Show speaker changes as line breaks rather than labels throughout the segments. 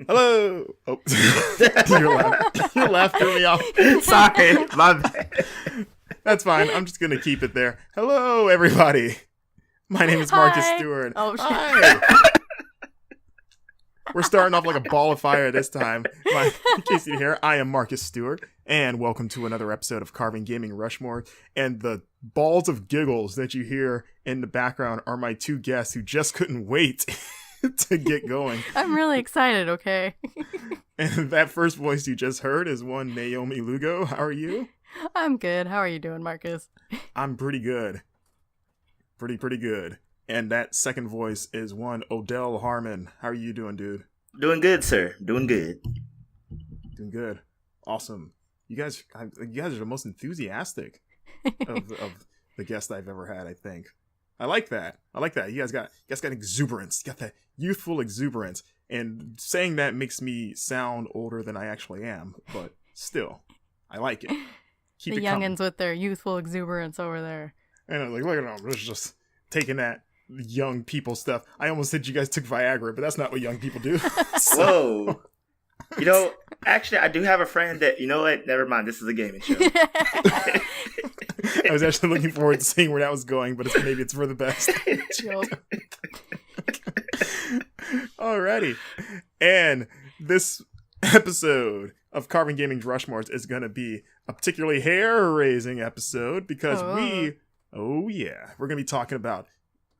Hello. Oh, your laugh threw me off.
Sorry, my bad.
That's fine. I'm just gonna keep it there. Hello, everybody. My name is Marcus
Hi.
Stewart.
Oh, shit.
Hi. We're starting off like a ball of fire this time. In case you didn't hear, I am Marcus Stewart, and welcome to another episode of Carving Gaming Rushmores. And the balls of giggles that you hear in the background are my two guests who just couldn't wait to get going.
I'm really excited, okay?
And that first voice you just heard is one Naomi Lugo. How are you?
I'm good. How are you doing, Marcus?
I'm pretty good. Pretty good. And that second voice is one Odell Harmon. How are you doing, dude?
Doing good, sir. Doing good.
Doing good. Awesome. You guys are the most enthusiastic of the guests I've ever had, I think. I like that. You guys got exuberance. You got that youthful exuberance. And saying that makes me sound older than I actually am, but still, I like it. Keep
The
it
youngins
coming.
with their youthful exuberance over there.
And I was like, look at them. It's just taking that young people stuff. I almost said you guys took Viagra, but that's not what young people do.
Whoa. Actually, I do have a friend that, you know what? Never mind. This is a gaming show.
I was actually looking forward to seeing where that was going, but maybe it's for the best.
Joke.
Alrighty. And this we're going to be a particularly hair-raising episode because we're going to be talking about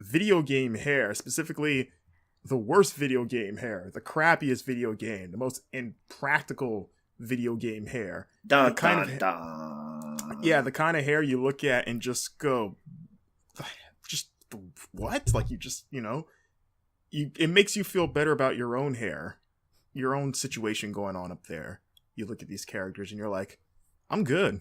video game hair, specifically the worst video game hair, the crappiest video game, the most impractical video game hair.
Dun,
the kind
dun,
of,
dun.
Yeah, the kind of hair you look at and just go, just what? Like it makes you feel better about your own hair, your own situation going on up there. You look at these characters and you're like, I'm good.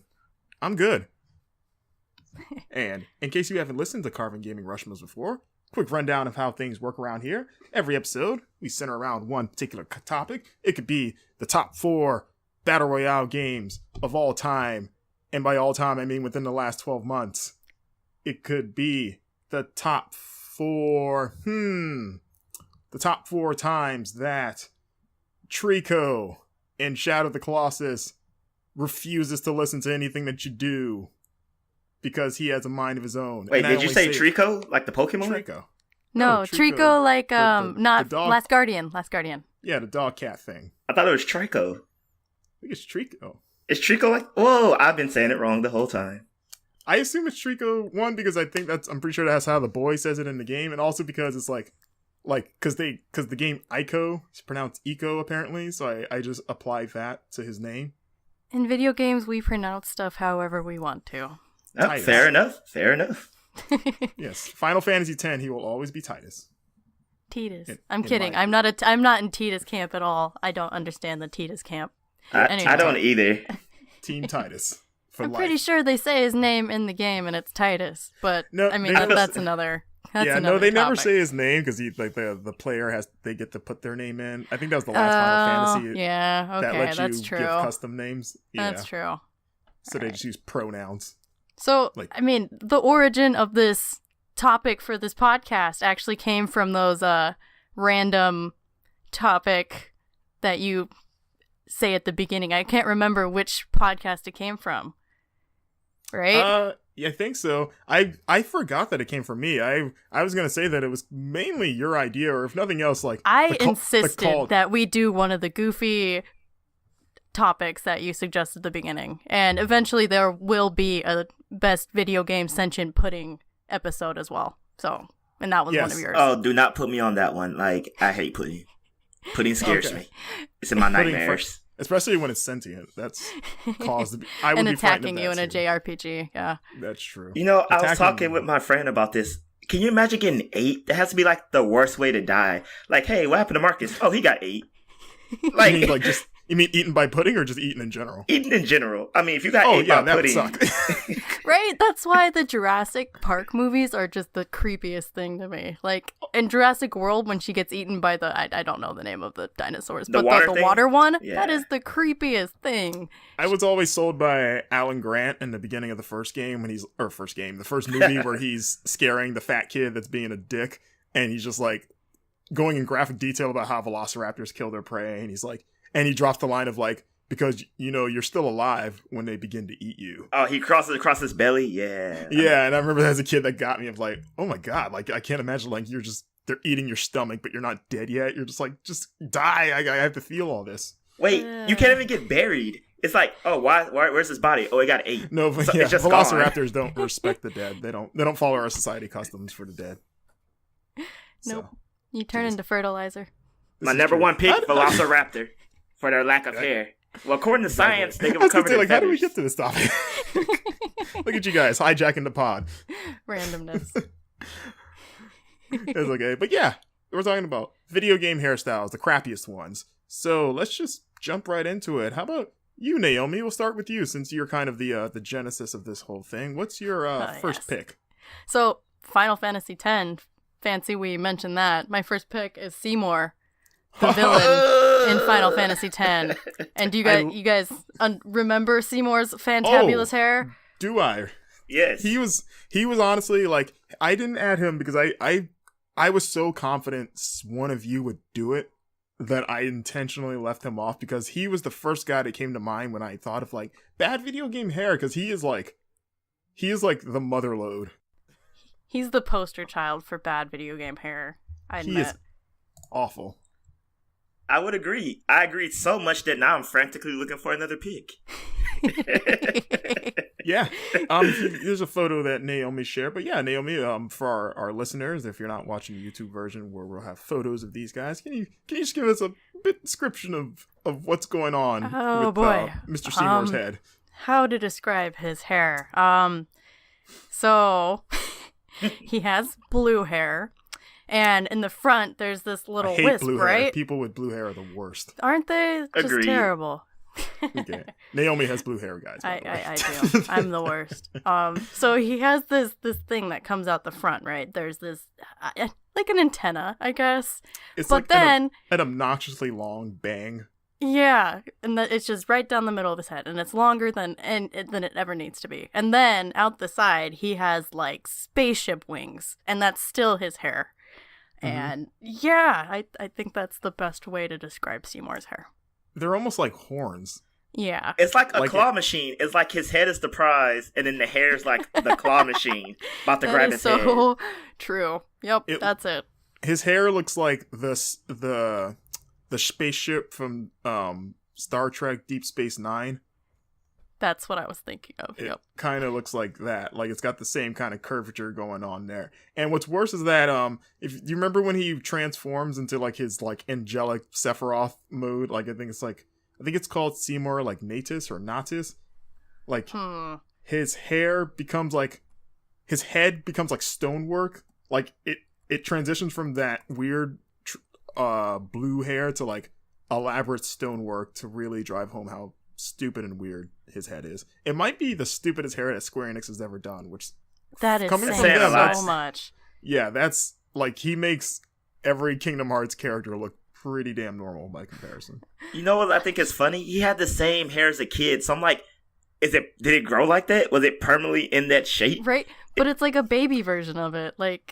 And in case you haven't listened to Carving Gaming Rushmores before, quick rundown of how things work around here. Every episode, we center around one particular topic. It could be the top 4 Battle Royale games of all time. And by all time, I mean within the last 12 months. It could be the top 4 times that Trico in Shadow of the Colossus refuses to listen to anything that you do because he has a mind of his own.
Wait, did you say Trico? Like the Pokemon?
Trico.
No, Trico like, not
the dog.
Last Guardian.
Yeah, the dog cat thing.
I thought it was Trico.
I think it's Trico.
Is Trico like... Whoa, I've been saying it wrong the whole time.
I assume it's Trico, one, because I'm pretty sure that's how the boy says it in the game, and also because it's because the game Ico is pronounced Eco, apparently, so I just applied that to his name.
In video games, we pronounce stuff however we want to.
Oh, fair enough.
Yes, Final Fantasy X, he will always be Titus.
Titus.
In
I'm kidding.
my-
I'm not in Titus camp at all. I don't understand the Titus camp. Anyway.
I don't either.
Team Titus. For
I'm
life.
pretty sure they say his name in the game and it's Titus, but
No,
I mean
they never-
that's another. That's
yeah,
another
no, they never
topic.
say his name because the player they get to put their name in. I think that was the last Final Fantasy
Yeah,
that
okay,
lets
that's
you
true.
give custom names. Yeah,
That's true.
so they just use pronouns.
So,
Like-
I mean, the origin of this topic for this podcast actually came from those random topic that you say at the beginning. I can't remember which podcast it came from. Right?
Yeah, I think so. I forgot that it came from me. I was gonna say that it was mainly your idea, or if nothing else, like
I insisted that we do one of the goofy topics that you suggested at the beginning, and eventually there will be a best video game sentient pudding episode as well. So, and that was one of yours.
Oh, do not put me on that one. Like, I hate pudding. Pudding scares me. It's in my nightmares.
Especially when it's sentient. That's caused. I would
and
be frightened
attacking
of
you in
that
a
too.
JRPG. Yeah.
That's true.
I was
Attacking-
talking with my friend about this. Can you imagine getting 8? That has to be like the worst way to die. Like, hey, what happened to Marcus? Oh, he got 8. Like,
You mean eaten by pudding or just eaten in general?
eating in general. I mean, if you got 8 by
that would
pudding,
suck.
Right? That's why the Jurassic Park movies are just the creepiest thing to me. Like, in Jurassic World, when she gets eaten by I don't know the name of the dinosaurs,
The
but
water
the
thing?
water one,
Yeah.
that is the creepiest thing.
I was always sold by Alan Grant in the beginning of the first movie where he's scaring the fat kid that's being a dick, and he's just like, going in graphic detail about how velociraptors kill their prey, and he's like, and he drops the line of like, because you're still alive when they begin to eat you.
Oh, he crosses across his belly. Yeah.
Yeah, and I remember as a kid that got me of like, oh my god, like I can't imagine like they're eating your stomach, but you're not dead yet. You're just like, just die. I have to feel all this.
Wait, you can't even get buried. It's like, oh, why? Where's his body? Oh, it got ate.
No, but
so
yeah,
it's just
velociraptors don't respect the dead. They don't follow our society customs for the dead.
Nope. You turn into fertilizer.
My number one pick, velociraptor, for their lack of hair. Well, according to science, they get covered in feathers.
How do we get to this topic? Look at you guys hijacking the pod.
Randomness.
It's okay, but yeah, we're talking about video game hairstyles, the crappiest ones. So let's just jump right into it. How about you, Naomi? We'll start with you since you're kind of the genesis of this whole thing. What's your first pick?
So Final Fantasy X. Fancy we mentioned that. My first pick is Seymour, the villain in Final Fantasy X. And do you guys remember Seymour's fantabulous hair?
Do I?
Yes.
He was honestly like, I didn't add him because I was so confident one of you would do it that I intentionally left him off, because he was the first guy that came to mind when I thought of like bad video game hair, because he is like the mother lode.
He's the poster child for bad video game hair.
He is awful.
I would agree. I agreed so much that now I'm frantically looking for another pick.
Yeah. There's a photo that Naomi shared. But yeah, Naomi, for our listeners, if you're not watching the YouTube version where we'll have photos of these guys, can you just give us a bit description of what's going on with Mr. Seymour's head?
How to describe his hair. So he has blue hair. And in the front, there's this little
I hate
wisp,
blue
right?
Hair. People with blue hair are the worst.
Aren't they? Just
Agreed.
terrible.
Okay. Naomi has blue hair, guys.
I do. I'm the worst. So he has this thing that comes out the front, right? There's this, like an antenna, I guess.
It's
but
like
then
an obnoxiously long bang.
Yeah, and it's just right down the middle of his head, and it's longer than it ever needs to be. And then out the side, he has like spaceship wings, and that's still his hair. Mm-hmm. And yeah, I think that's the best way to describe Seymour's hair.
They're almost like horns.
Yeah.
It's like a claw machine. It's like his head is the prize, and then the hair is like the claw machine about to grab his head. That is so
true. Yep, that's it.
His hair looks like the spaceship from Star Trek Deep Space Nine.
That's what I was thinking of.
It kind of looks like that. Like it's got the same kind of curvature going on there. And what's worse is that if you remember when he transforms into like his like angelic Sephiroth mode, like I think it's called Seymour like Natus or Natus. Like his hair becomes like his head becomes like stonework. Like it transitions from that weird blue hair to like elaborate stonework to really drive home how stupid and weird his head is. It might be the stupidest hair that Square Enix has ever done, which
that is
coming
saying
from them,
so much.
Yeah, that's like he makes every Kingdom Hearts character look pretty damn normal by comparison.
You know what I think is funny? He had the same hair as a kid, so I'm like, did it grow like that? Was it permanently in that shape?
Right, but it's like a baby version of it. Like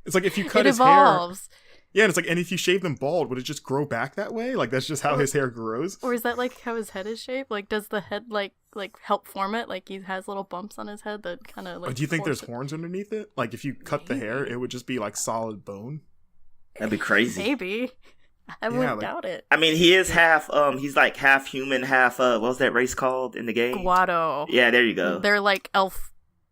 it's like if you cut
it
his
evolves.
hair. Yeah, and it's like, and if you shave them bald, would it just grow back that way? Like that's just how his hair grows?
Or is that like how his head is shaped? Like does the head like help form it? Like he has little bumps on his head that kind of like.
Or do you think there's horns underneath it? Like if you cut the hair, it would just be like solid bone?
That'd be crazy.
Maybe. I wouldn't doubt it.
I mean, he is half, he's like half human, half, what was that race called in the game?
Guado.
Yeah, there you go.
They're like elf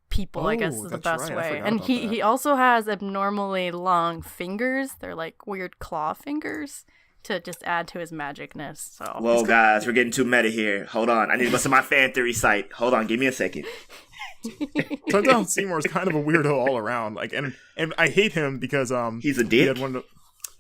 people, I guess is the best way. And he also has abnormally long fingers. They're like weird claw fingers to just add to his magicness. So
whoa, guys, we're getting too meta here. Hold on. I need to go to my fan theory site. Hold on, give me a second.
Turns out Seymour's kind of a weirdo all around. Like, and I hate him because
he's a dick.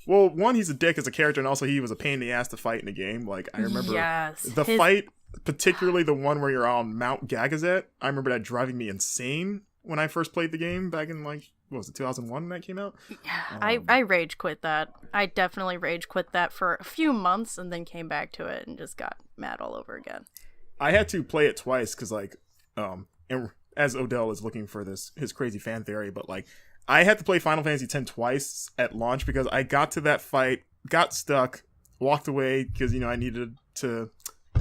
One, he's a dick as a character, and also he was a pain in the ass to fight in the game. Like, I remember the fight, particularly the one where you're on Mount Gagazet. I remember that driving me insane when I first played the game back in, like, what was it, 2001 when that came out?
I rage quit that. I definitely rage quit that for a few months and then came back to it and just got mad all over again.
I had to play it twice because, like, and as Odell is looking for his crazy fan theory, but, like, I had to play Final Fantasy X twice at launch because I got to that fight, got stuck, walked away because, I needed to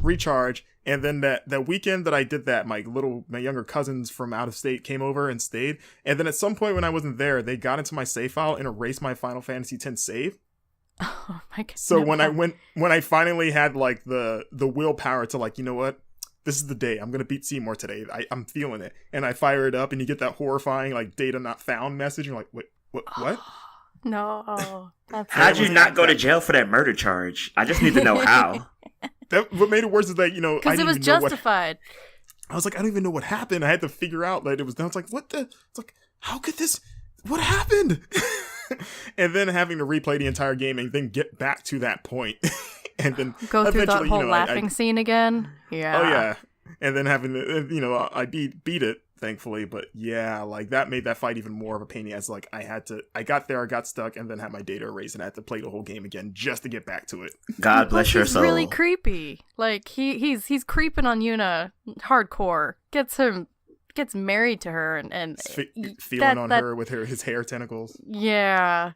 recharge. And then that weekend that I did that, my younger cousins from out of state came over and stayed. And then at some point when I wasn't there, they got into my save file and erased my Final Fantasy X save.
Oh my god.
So when I finally had like the willpower to like, you know what? This is the day. I'm going to beat Seymour today. I'm feeling it. And I fire it up and you get that horrifying like data not found message. You're like, wait, what?
No.
How'd you not go to jail for that murder charge? I just need to know how.
What made it worse is that,
because it was justified.
I was like, I don't even know what happened. I had to figure out that it was done. It's like, it's like, how could this, what happened? And then having to replay the entire game and then get back to that point. And then
go through that whole laughing scene again. Yeah.
Oh yeah. And then having to, I beat it, thankfully. But yeah, like that made that fight even more of a pain in the ass. Like I got there, I got stuck, and then had my data erased, and I had to play the whole game again just to get back to it.
God bless your soul.
He's really creepy. Like he's creeping on Yuna hardcore. Gets married to her and
feeling on her with his hair tentacles.
Yeah.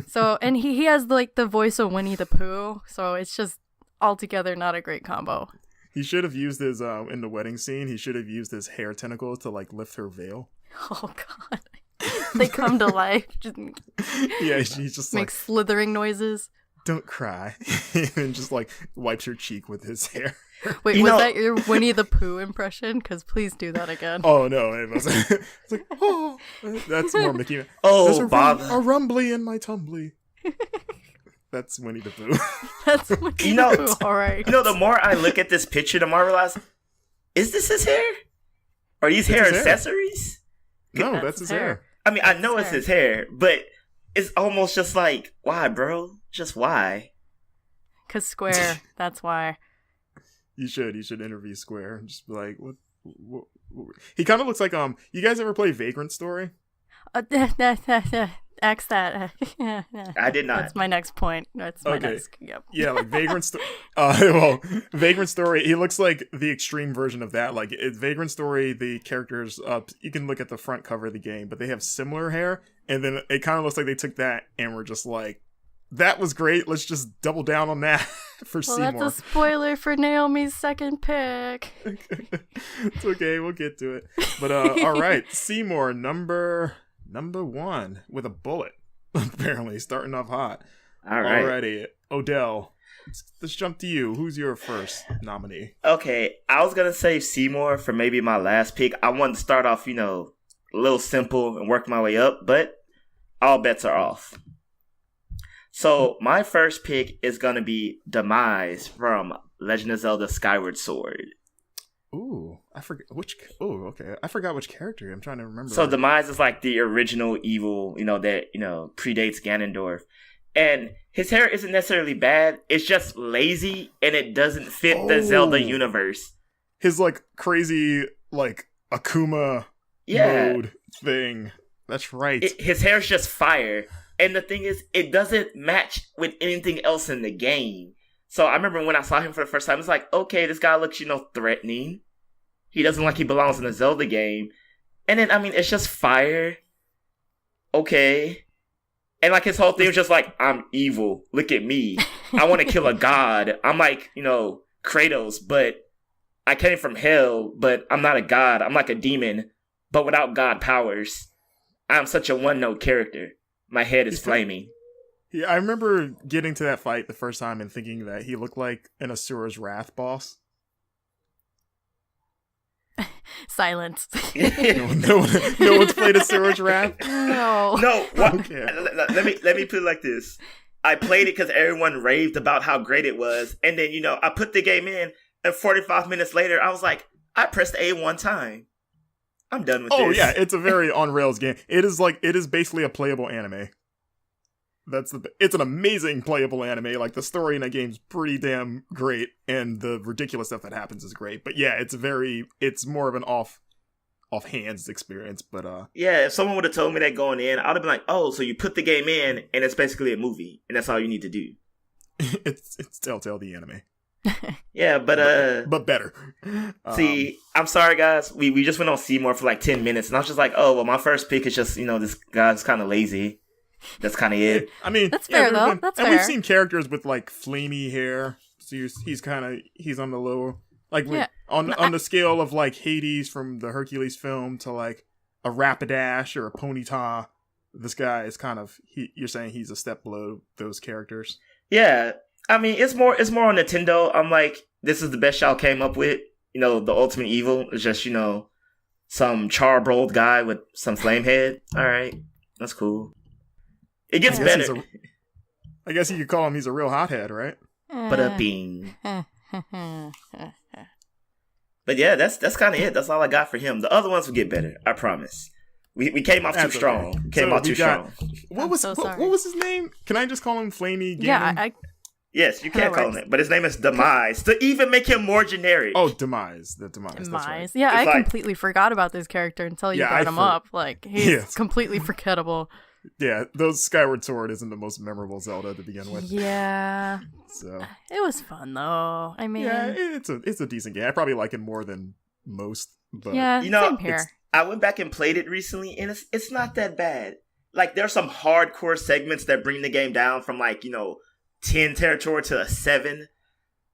So and he has like the voice of Winnie the Pooh. So it's just altogether not a great combo.
He should have used his in the wedding scene. He should have used his hair tentacles to like lift her veil.
Oh god, they come to life.
Yeah, he's just
makes slithering noises.
Don't cry, and just like wipes her cheek with his hair.
Wait, was that your Winnie the Pooh impression? Because please do that again.
Oh no, it wasn't. It's like, oh, that's more Mickey.
Oh, Bob,
a rumbly in my tumbly. That's Winnie the Pooh.
That's Winnie the Pooh. All right.
The more I look at this picture, the more I realize, is this his hair? Are these hair accessories?
No, that's his hair.
I mean, I know it's his hair, but it's almost just like, why, bro? Just why?
'Cause Square. That's why.
You should interview Square and just be like, what? He kind of looks like You guys ever play Vagrant Story?
X that.
I did not.
That's my next point. That's my next. Yep.
Yeah, like Vagrant Story. Well, Vagrant Story. He looks like the extreme version of that. Like Vagrant Story, the characters. You can look at the front cover of the game, but they have similar hair, and then it kind of looks like they took that and were just like, that was great. Let's just double down on that for Seymour.
That's a spoiler for Naomi's second pick.
It's okay. We'll get to it. But all right, Seymour number one with a bullet. Apparently, starting off hot.
All right.
Alrighty, Odell. Let's jump to you. Who's your first nominee?
Okay, I was gonna save Seymour for maybe my last pick. I wanted to start off, a little simple and work my way up, but all bets are off. So my first pick is going to be Demise from Legend of Zelda Skyward Sword.
Ooh, I forget which. Oh, okay. I forgot which character. I'm trying to remember.
So Demise is like the original evil, that predates Ganondorf, and his hair isn't necessarily bad. It's just lazy, and it doesn't fit the Zelda universe.
His like crazy like Akuma mode thing. That's right.
His hair's just fire. And the thing is, it doesn't match with anything else in the game. So I remember when I saw him for the first time, it's like, okay, this guy looks, threatening. He doesn't like he belongs in a Zelda game. And then, it's just fire. Okay. And like his whole thing was just like, I'm evil. Look at me. I want to kill a god. I'm like, Kratos, but I came from hell, but I'm not a god. I'm like a demon, but without god powers. I'm such a one-note character. My head is flaming.
Yeah, I remember getting to that fight the first time and thinking that he looked like an Asura's Wrath boss.
Silence.
No one's played Asura's Wrath?
No.
No. Okay. Let me put it like this. I played it because everyone raved about how great it was. And then, I put the game in, and 45 minutes later, I was like, I pressed A one time. I'm done with this.
Oh yeah, it's a very on-rails game. It is basically a playable anime. It's an amazing playable anime. Like the story in that game's pretty damn great, and the ridiculous stuff that happens is great. But yeah, it's more of an off-hands experience. But
yeah, if someone would have told me that going in, I'd have been like, oh, so you put the game in, and it's basically a movie, and that's all you need to do.
It's Telltale the anime.
Yeah,
but better.
See, I'm sorry, guys. We just went on Seymour for like 10 minutes, and I was just like, oh, well, my first pick is just, this guy's kind of lazy. That's kind of it.
I mean,
that's fair, though. That's fair.
And we've seen characters with, like, flamey hair. So he's on the low. Like, on the scale of, like, Hades from the Hercules film to, like, a Rapidash or a Ponyta, this guy is kind of, you're saying he's a step below those characters?
Yeah. I mean, it's more on Nintendo. I'm like, this is the best y'all came up with. The ultimate evil is just, some charbroiled guy with some flame head. All right. That's cool. It gets better.
I guess you could call him, he's a real hothead, right?
But a bean. But yeah, that's kind of it. That's all I got for him. The other ones will get better. I promise. We came off too strong.
What was his name? Can I just call him Flamey Gaming?
Yeah,
Yes, you can call him it, but his name is Demise to even make him more generic.
Oh, Demise. The Demise. That's right.
Yeah, I completely forgot about this character until you brought him up. Like, he's completely forgettable.
Yeah, those Skyward Sword isn't the most memorable Zelda to begin with.
Yeah.
So
it was fun though. I mean,
yeah, it's a decent game. I probably like it more than most. But
yeah, same here.
I went back and played it recently, and it's not that bad. Like, there's some hardcore segments that bring the game down from 10 territory to a 7,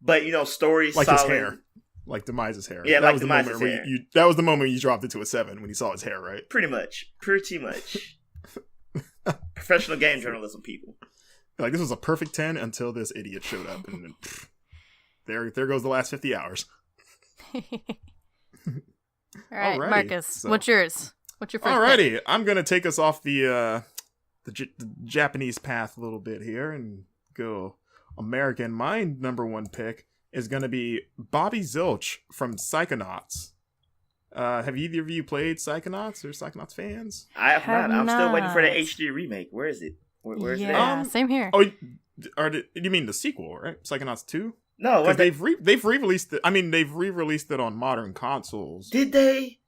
but story
like
solid.
His hair, like Demise's hair.
Yeah, that was Demise's hair.
That was the moment you dropped it to a 7 when you saw his hair, right?
Pretty much. Professional game journalism, people.
Like, this was a perfect 10 until this idiot showed up, and then, there goes the last 50 hours.
All right, alrighty. Marcus, what's yours? What's your first?
Alrighty,
pick?
I'm gonna take us off the Japanese path a little bit here and go American. My number one pick is gonna be Bobby Zilch from Psychonauts. Have either of you played Psychonauts or Psychonauts fans?
I have not. I'm still waiting for the HD remake. Where is it? Where is it?
Yeah, same here.
Oh, you mean the sequel, right? Psychonauts 2?
No,
because they've re-released it. I mean, they've re-released it on modern consoles.
Did they?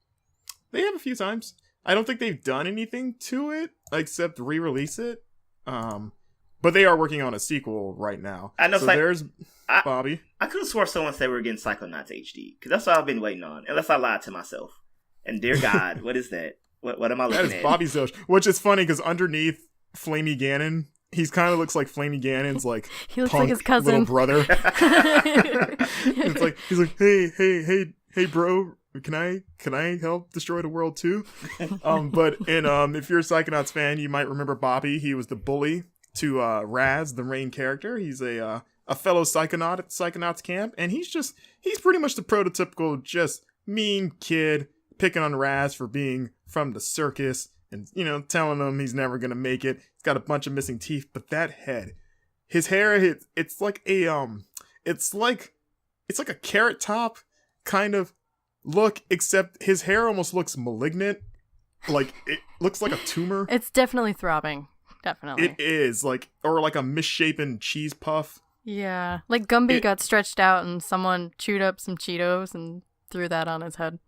They have a few times. I don't think they've done anything to it except re-release it. But they are working on a sequel right now.
I know.
So there's Bobby.
I could have swore someone said we were getting Psychonauts HD because that's what I've been waiting on, unless I lied to myself. And dear God, what is that? What am I looking at?
That is Bobby Zilch, which is funny because underneath Flamey Ganon, he's kind of looks like Flamey Ganon's
he looks like his cousin,
little brother. It's like he's like, hey, bro. Can I help destroy the world too? But if you're a Psychonauts fan, you might remember Bobby. He was the bully to Raz, the main character. He's a fellow Psychonaut at the Psychonauts camp, and he's pretty much the prototypical just mean kid picking on Raz for being from the circus and telling him he's never gonna make it. He's got a bunch of missing teeth, but that head, his hair, it's like a carrot top kind of look, except his hair almost looks malignant. Like, it looks like a tumor.
It's definitely throbbing. Definitely.
It is, or like a misshapen cheese puff.
Yeah. Like Gumby got stretched out and someone chewed up some Cheetos and threw that on his head.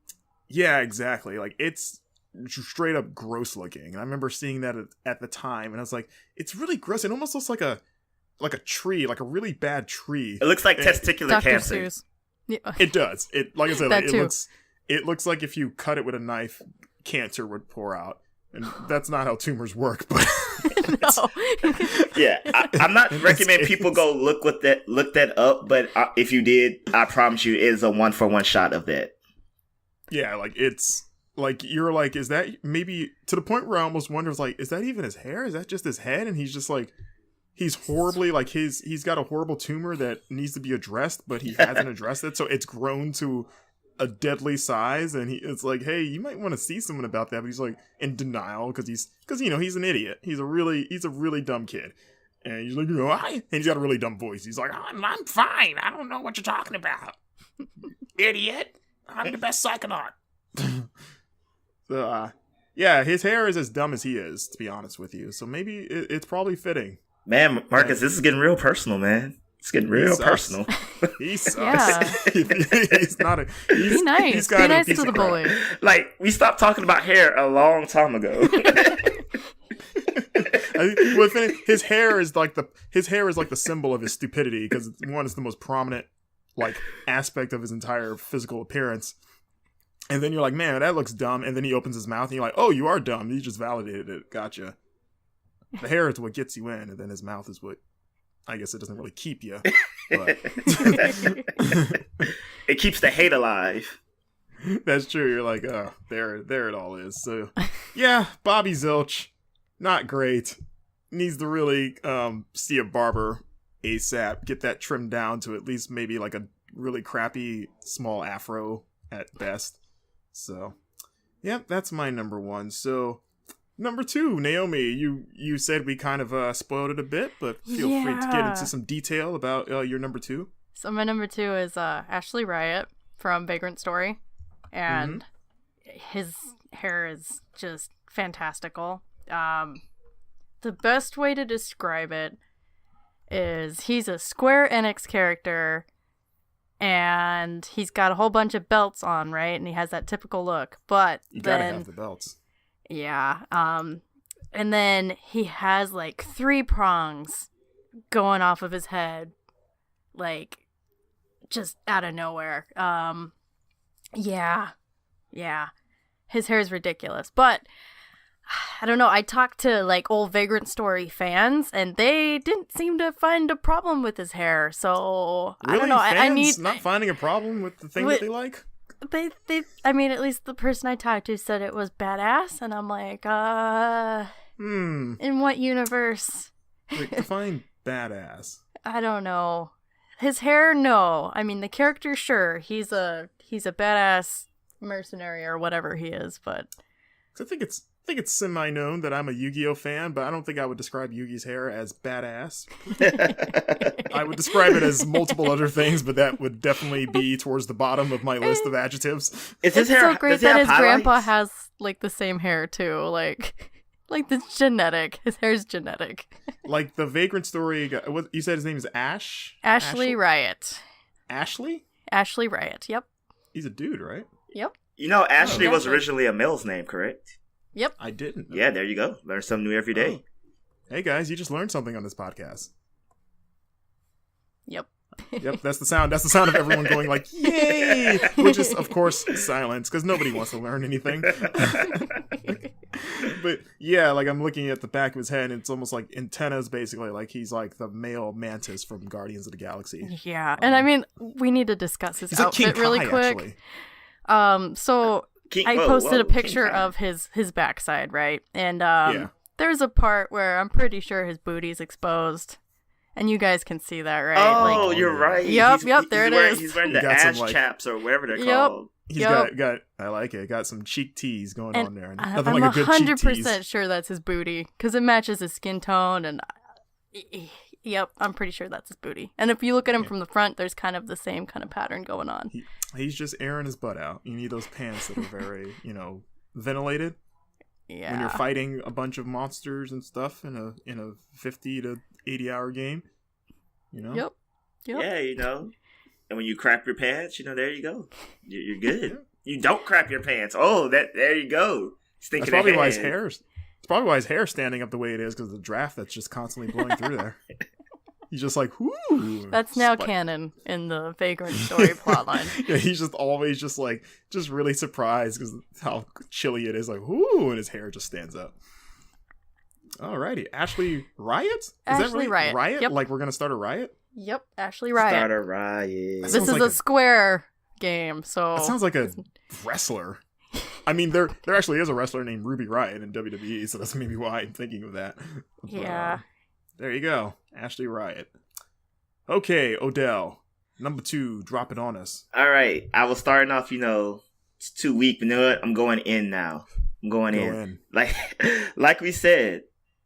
Yeah,
exactly. Like, it's straight up gross looking. And I remember seeing that at the time, and I was like, it's really gross. It almost looks like a tree, like a really bad tree.
It looks like testicular
Dr.
cancer.
Seuss. Yeah.
It does. Like I said,
that
it looks like if you cut it with a knife, cancer would pour out. And that's not how tumors work, but
no.
Yeah, I'm not recommending people go look that up, but if you did, I promise you, it is a 1-for-1 shot of that.
Yeah, like, it's like, you're like, is that maybe to the point where I almost wonder, like, is that even his hair? Is that just his head? And he's just like, he's horribly, like, he's got a horrible tumor that needs to be addressed, but he hasn't addressed it, so it's grown to a deadly size, and it's like, hey, you might want to see someone about that, but he's like in denial because he's an idiot. He's a really dumb kid, and he's like, and he's got a really dumb voice. He's like, I'm fine. I don't know what you're talking about, idiot. I'm the best Psychonaut. So, yeah, his hair is as dumb as he is, to be honest with you. So maybe it's probably fitting.
Man, Marcus, this is getting real personal, man. It's getting real personal.
He sucks.
Yeah.
He's not a...
Be nice. Be nice to the bully.
Like, we stopped talking about hair a long time ago.
His hair is like the symbol of his stupidity, because one is the most prominent like aspect of his entire physical appearance. And then you're like, man, that looks dumb. And then he opens his mouth and you're like, oh, you are dumb. You just validated it. Gotcha. The hair is what gets you in, and then his mouth is what, I guess it doesn't really keep you. But
it keeps the hate alive.
That's true. You're like, oh, there it all is. So, yeah, Bobby Zilch, not great. Needs to really see a barber ASAP. Get that trimmed down to at least maybe like a really crappy small afro at best. So, yeah, that's my number one. So, number two, Naomi, you said we kind of spoiled it a bit, but feel free to get into some detail about your number two.
So my number two is Ashley Riot from Vagrant Story, and his hair is just fantastical. The best way to describe it is he's a Square Enix character, and he's got a whole bunch of belts on, right? And he has that typical look, but
you gotta have the belts.
Yeah. And then he has like 3 prongs going off of his head, like just out of nowhere. Yeah. His hair is ridiculous, but I don't know. I talked to like old Vagrant Story fans, and they didn't seem to find a problem with his hair. So
really?
I don't know. I need
not finding a problem with the thing that they like.
They I mean, at least the person I talked to said it was badass, and I'm like, in what universe?
Like, define badass.
I don't know. His hair, no. I mean, the character, sure. He's a badass mercenary or whatever he is, but
I think it's semi-known that I'm a Yu-Gi-Oh fan, but I don't think I would describe Yugi's hair as badass. I would describe it as multiple other things, but that would definitely be towards the bottom of my list of adjectives.
It's so great that his grandpa has like the same hair too, like this genetic. His hair's genetic.
Like the Vagrant Story. What you said? His name is Ash.
Ashley Riot.
Ashley.
Ashley Riot. Yep.
He's a dude, right?
Yep.
You know, Ashley was originally a male's name, correct?
Yep.
I didn't know.
Yeah, there you go. Learn something new every day.
Hey guys, you just learned something on this podcast.
Yep.
Yep, that's the sound. That's the sound of everyone going like, yay! Which is, of course, silence, because nobody wants to learn anything. But yeah, like I'm looking at the back of his head, and it's almost like antennas, basically. Like he's like the male mantis from Guardians of the Galaxy.
Yeah, and I mean, we need to discuss his outfit really quick.
Actually.
So I posted a picture of his backside, right? And there's a part where I'm pretty sure his booty's exposed. And you guys can see that, right?
Oh, like, you're right.
Yep, there it is.
He's wearing the ass chaps or whatever they're called.
He's got I like it. Got some cheek tease going on there.
I'm 100% sure that's his booty because it matches his skin tone. And yep, I'm pretty sure that's his booty. And if you look at him from the front, there's kind of the same kind of pattern going on.
He's just airing his butt out. You need those pants that are very, ventilated.
Yeah.
When you're fighting a bunch of monsters and stuff in a 50 to 80-hour game,
Yep.
Yeah, and when you crap your pants, there you go. You're good. Yeah. You don't crap your pants. Oh, there you go.
That's probably why his hair's. It's probably why his hair's standing up the way it is because of the draft that's just constantly blowing through there. He's just like, whoo.
That's now canon in the Vagrant Story plotline.
Yeah, he's just always just really surprised because how chilly it is. Like, whoo, and his hair just stands up. Alrighty, Ashley Riot? Is
Ashley
that right?
Riot.
Riot?
Yep.
Like we're gonna start a riot?
Yep, Ashley Riot.
Start a riot.
This is a Square game, so
that sounds like a wrestler. I mean, there actually is a wrestler named Ruby Riot in WWE, so that's maybe why I'm thinking of that.
Yeah.
There you go, Ashley Riot. Okay, Odell, number 2, drop it on us.
All right, I was starting off, it's too weak, but you know what? I'm going in now. I'm going in. Like we said,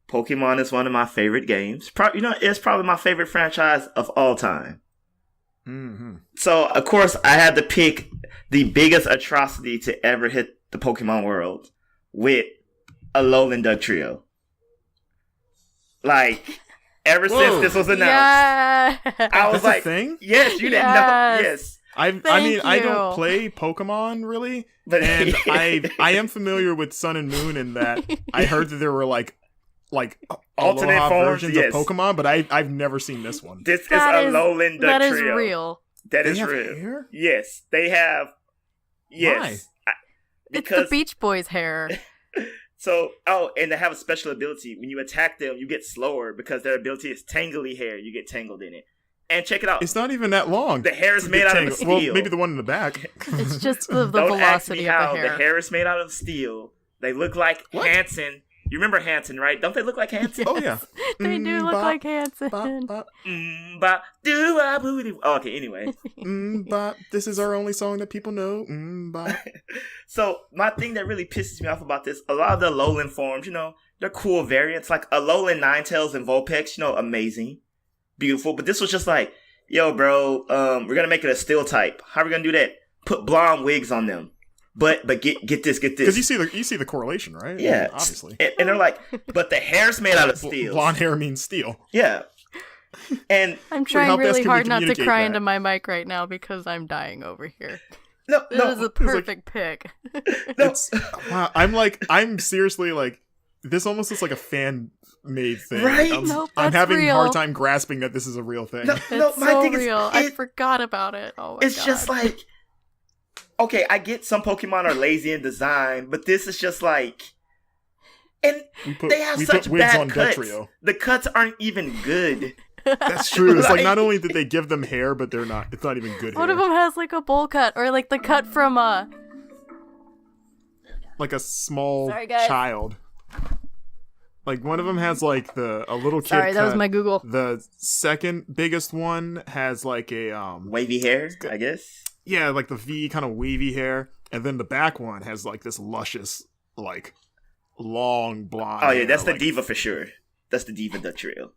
Pokemon is one of my favorite games. It's probably my favorite franchise of all time.
Mm-hmm.
So, of course, I had to pick the biggest atrocity to ever hit the Pokemon world with a Alolan Dugtrio. Like, ever since this was announced, I was like,
thing?
Yes, you didn't know. Yes.
I don't play Pokemon really,
but
and I am familiar with Sun and Moon in that I heard that there were like
alternate
Aloha
forms
versions of Pokemon, but I've never seen this one.
This is Alolan Dugtrio.
That is real.
That
They
is
have
real.
hair?
Yes, they have. Yes.
It's the Beach Boys' hair.
So, and they have a special ability. When you attack them, you get slower because their ability is tangly hair. You get tangled in it. And check it out.
It's not even that long.
The hair is made out of steel.
Well, maybe the one in the back.
It's just the
Don't ask me
velocity of
how.
the hair.
The hair is made out of steel. They look like Hanson. You remember Hanson, right? Don't they look like Hanson?
Oh, yeah.
They do look like Hanson.
Okay, anyway.
This is our only song that people know.
So, my thing that really pisses me off about this, a lot of the Alolan forms, they're cool variants. Like Alolan Ninetales and Vulpix, amazing. Beautiful. But this was just like, yo, bro, we're going to make it a steel type. How are we going to do that? Put blonde wigs on them. But get this.
Because you see the correlation, right?
Yeah,
obviously.
And they're like, but the hair's made out of steel.
Blonde hair means steel.
Yeah. And
I'm trying really hard not to cry into my mic right now because I'm dying over here.
No,
this is a perfect pick.
Wow, I'm seriously like, this almost looks like a fan made thing.
Right?
I'm having
real.
a hard time grasping that this is a real thing.
It's
my
so
thing
real.
is,
I forgot about it. Oh my
it's
God.
just like, okay, I get some Pokemon are lazy in design, but this is just like, and they have such bad cuts. The cuts aren't even good.
That's true. It's like not only did they give them hair, but it's not even good hair.
One of them has like a bowl cut, or like the cut from
like a small child. Like one of them has like a little kid.
Sorry, that was my Google.
The second biggest one has like a
wavy hair, I guess.
Yeah, like the V kind of wavy hair, and then the back one has like this luscious, like long blonde.
Oh yeah, that's
hair,
the Diva for sure. That's the Diva Duck Trio.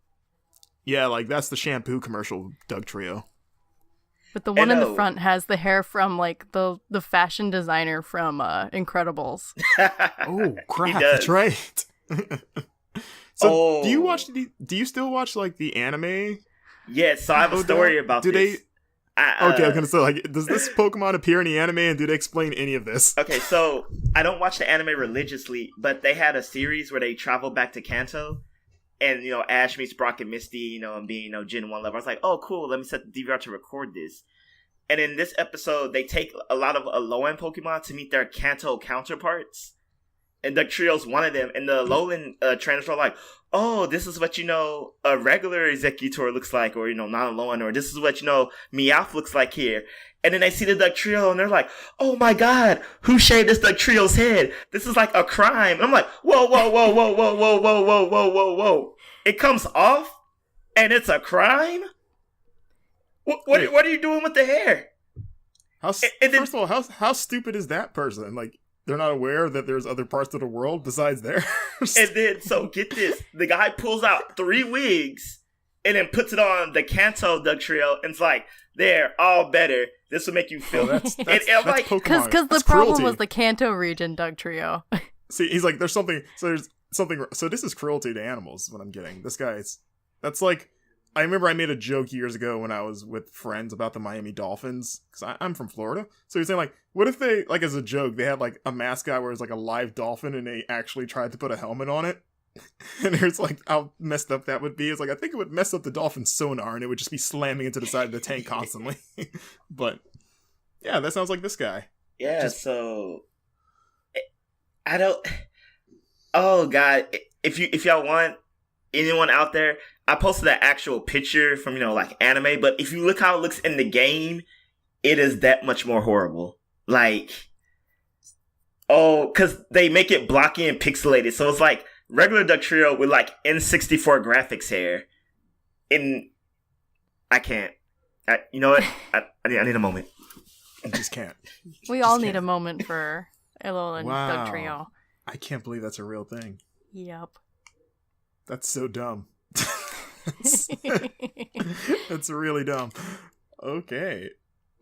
Yeah, like that's the shampoo commercial Doug Trio.
But the one in the front has the hair from like the fashion designer from Incredibles.
Oh crap! That's right. So do you still watch like the anime?
Yes, so I have a story about this.
Okay, I'm gonna say, like, does this Pokemon appear in the anime, and do they explain any of this?
Okay, so I don't watch the anime religiously, but they had a series where they travel back to Kanto, and Ash meets Brock and Misty, and being Gen 1 level. I was like, oh, cool. Let me set the DVR to record this. And in this episode, they take a lot of Alolan Pokemon to meet their Kanto counterparts, and Duck Trio's one of them. And the Alolan trainers are like, oh, this is what, a regular Executor looks like, or, non-Alolan, or this is what, Meowth looks like here. And then they see the Duck Trio, and they're like, oh my god, who shaved this Duck Trio's head? This is like a crime. And I'm like, whoa, whoa, whoa, whoa, whoa, whoa, whoa, whoa, whoa, whoa, whoa. It comes off, and it's a crime? What are you doing with the hair?
First of all, how stupid is that person? Like, they're not aware that there's other parts of the world besides theirs.
And then, so get this. The guy pulls out 3 wigs and then puts it on the Kanto Duck Trio and it's like, there, all better. This will make you feel...
That's
like,
Pokemon.
Because the problem was the Kanto region Duck Trio.
See, he's like, there's something... So this is cruelty to animals, is what I'm getting. This guy's... That's like... I remember I made a joke years ago when I was with friends about the Miami Dolphins, because I'm from Florida. So he's saying, like, what if they, like, as a joke, they had, like, a mascot where it's, like, a live dolphin, and they actually tried to put a helmet on it? And it's, like, how messed up that would be. It's, like, I think it would mess up the dolphin's sonar, and it would just be slamming into the side of the tank constantly. But, yeah, that sounds like this guy.
Yeah, so... I don't... Oh, God. If y'all want, anyone out there... I posted that actual picture from, like anime, but if you look how it looks in the game, it is that much more horrible. Like, because they make it blocky and pixelated. So it's like regular Duck Trio with like N64 graphics hair. And I can't. You know what? I need a moment.
I just can't.
We all need a moment for Alolan Duck
Wow.
Trio.
I can't believe that's a real thing.
Yep.
That's so dumb. That's really dumb. Okay.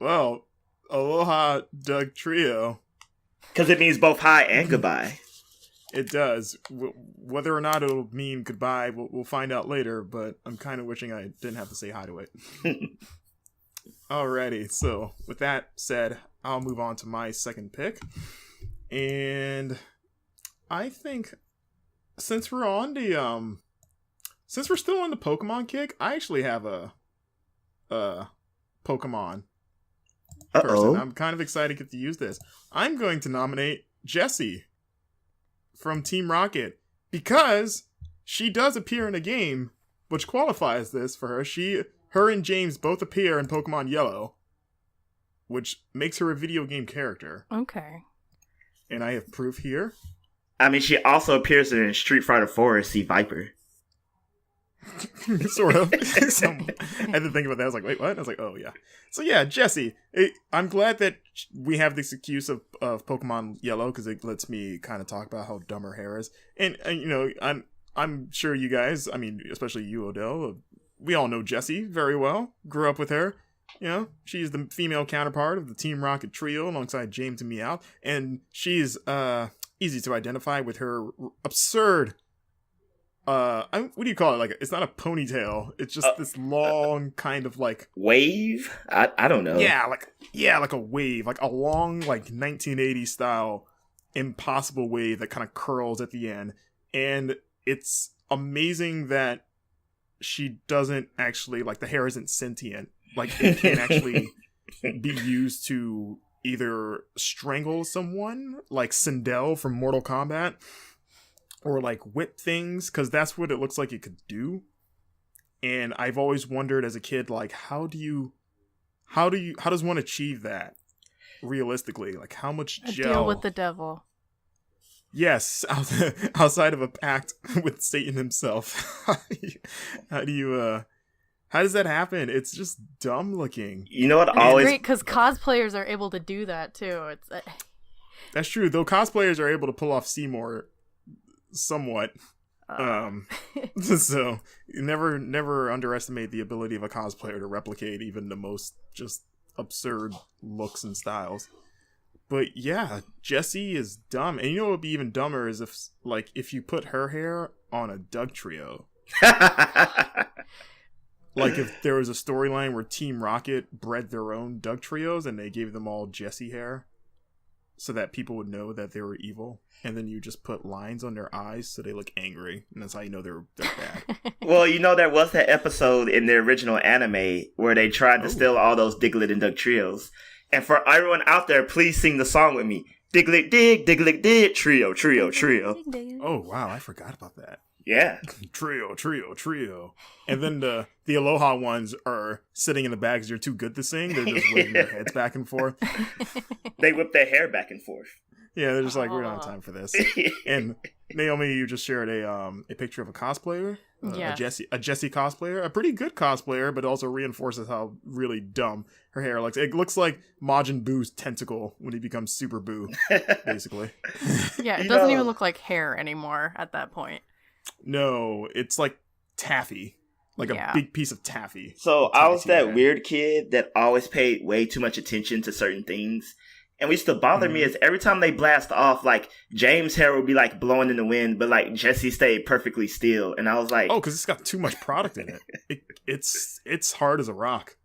Well, aloha, Doug Trio.
Because it means both hi and goodbye.
It does. Whether or not it'll mean goodbye, we'll find out later, but I'm kind of wishing I didn't have to say hi to it. Alrighty, so with that said, I'll move on to my second pick. And I think since we're on the since we're still on the Pokemon kick, I actually have a Pokemon person. I'm kind of excited to get to use this. I'm going to nominate Jessie from Team Rocket because she does appear in a game which qualifies this for her. Her and James both appear in Pokemon Yellow, which makes her a video game character.
Okay.
And I have proof here.
I mean, she also appears in Street Fighter 4 as C Viper.
Sort of. So, I had to think about that. I was like, wait, what? I was like, oh, yeah. So, yeah, Jessie. I'm glad that we have this excuse of Pokemon Yellow because it lets me kind of talk about how dumb her hair is. And you know, I'm sure you guys, I mean, especially you, Odell, we all know Jessie very well. Grew up with her. You know, she's the female counterpart of the Team Rocket trio alongside James and Meowth. And she's easy to identify with her absurd... what do you call it? Like, it's not a ponytail. It's just this long kind of like
wave. I don't know.
Yeah, like a wave, like a long like 1980s style impossible wave that kind of curls at the end. And it's amazing that she doesn't actually like the hair isn't sentient. Like it can actually be used to either strangle someone, like Sindel from Mortal Kombat. Or like whip things, because that's what it looks like it could do. And I've always wondered as a kid, like, how does one achieve that realistically? Like, how much gel?
Deal with the devil.
Yes, outside of a pact with Satan himself. How does that happen? It's just dumb looking.
You know what?
And
always
it's great because cosplayers are able to do that too. It's
that's true. Though cosplayers are able to pull off Seymour. Somewhat. So never underestimate the ability of a cosplayer to replicate even the most just absurd looks and styles. But yeah, Jessie is dumb. And you know what would be even dumber is if you put her hair on a Doug trio. Like if there was a storyline where Team Rocket bred their own Doug trios and they gave them all Jessie hair so that people would know that they were evil. And then you just put lines on their eyes so they look angry. And that's how you know they're bad.
Well, you know, there was that episode in the original anime where they tried to steal all those Diglett and Doug trios. And for everyone out there, please sing the song with me. Diglett dig, trio, trio, trio.
Oh, wow. I forgot about that.
Yeah.
Trio. And then the Aloha ones are sitting in the back because you're too good to sing. They're just waving their heads back and forth.
They whip their hair back and forth.
Yeah, they're just like, we don't have time for this. And Naomi, you just shared a picture of a cosplayer, a Jessie cosplayer, a pretty good cosplayer, but also reinforces how really dumb her hair looks. It looks like Majin Buu's tentacle when he becomes Super Buu, basically.
Yeah, it doesn't even look like hair anymore at that point.
No, it's like taffy, like a big piece of taffy.
So I was that weird kid that always paid way too much attention to certain things. And what used to bother me is every time they blast off, like, James' hair would be, like, blowing in the wind, but, like, Jessie stayed perfectly still. And I was like...
Oh, because it's got too much product in it. It's hard as a rock.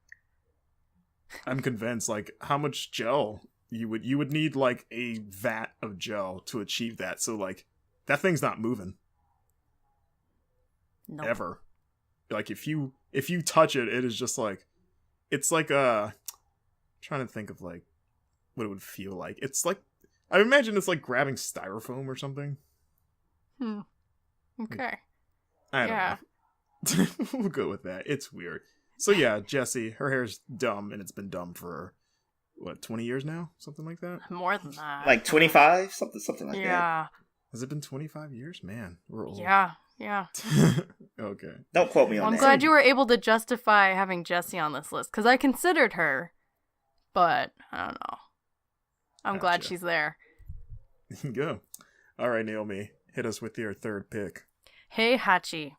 I'm convinced, like, how much gel you would need, like, a vat of gel to achieve that. So, like, that thing's not moving. Nope. Ever. Like, if you touch it, it is just, like... It's like, trying to think of, like, what it would feel like. It's like, I imagine it's like grabbing styrofoam or something.
Okay.
I don't know. We'll go with that. It's weird. So yeah, Jessie, her hair's dumb, and it's been dumb for, 20 years now? Something like that?
More than that.
Like 25? Something like that.
Yeah.
Has it been 25 years? Man, we're old.
Yeah.
Okay.
Don't quote me on that.
I'm glad you were able to justify having Jessie on this list, because I considered her, but I don't know. I'm glad she's there.
Go. All right, Naomi, hit us with your third pick.
Hey Hachi.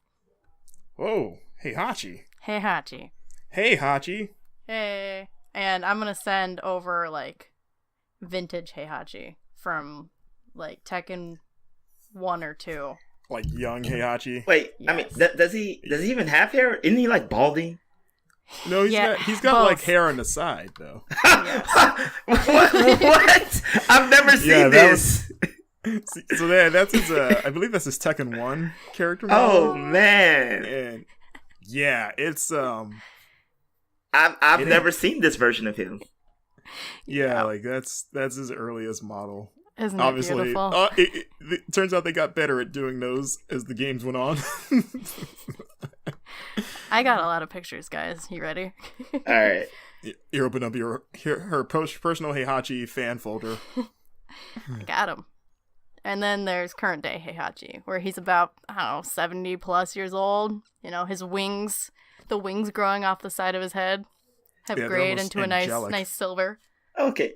Whoa. Hey Hachi.
Hey Hachi.
Hey Hachi.
Hey. And I'm going to send over, like, vintage Heihachi from, like, Tekken 1 or 2.
Like young Heihachi?
Wait, yes. I mean, does he even have hair? Isn't he, like, balding?
No, he's got
both.
Like hair on the side though.
What? I've never seen this.
So that's his. I believe that's his Tekken 1 character model.
Oh man!
And yeah, it's
I've never seen this version of him.
Yeah, like that's his earliest model.
Isn't it
Obviously,
beautiful?
it turns out they got better at doing those as the games went on.
I got a lot of pictures, guys. You ready?
All right.
You open up her personal Heihachi fan folder.
I got him. And then there's current day Heihachi, where he's about, I don't know, 70 plus years old. You know, his wings, the wings growing off the side of his head have grayed into a nice silver.
Okay.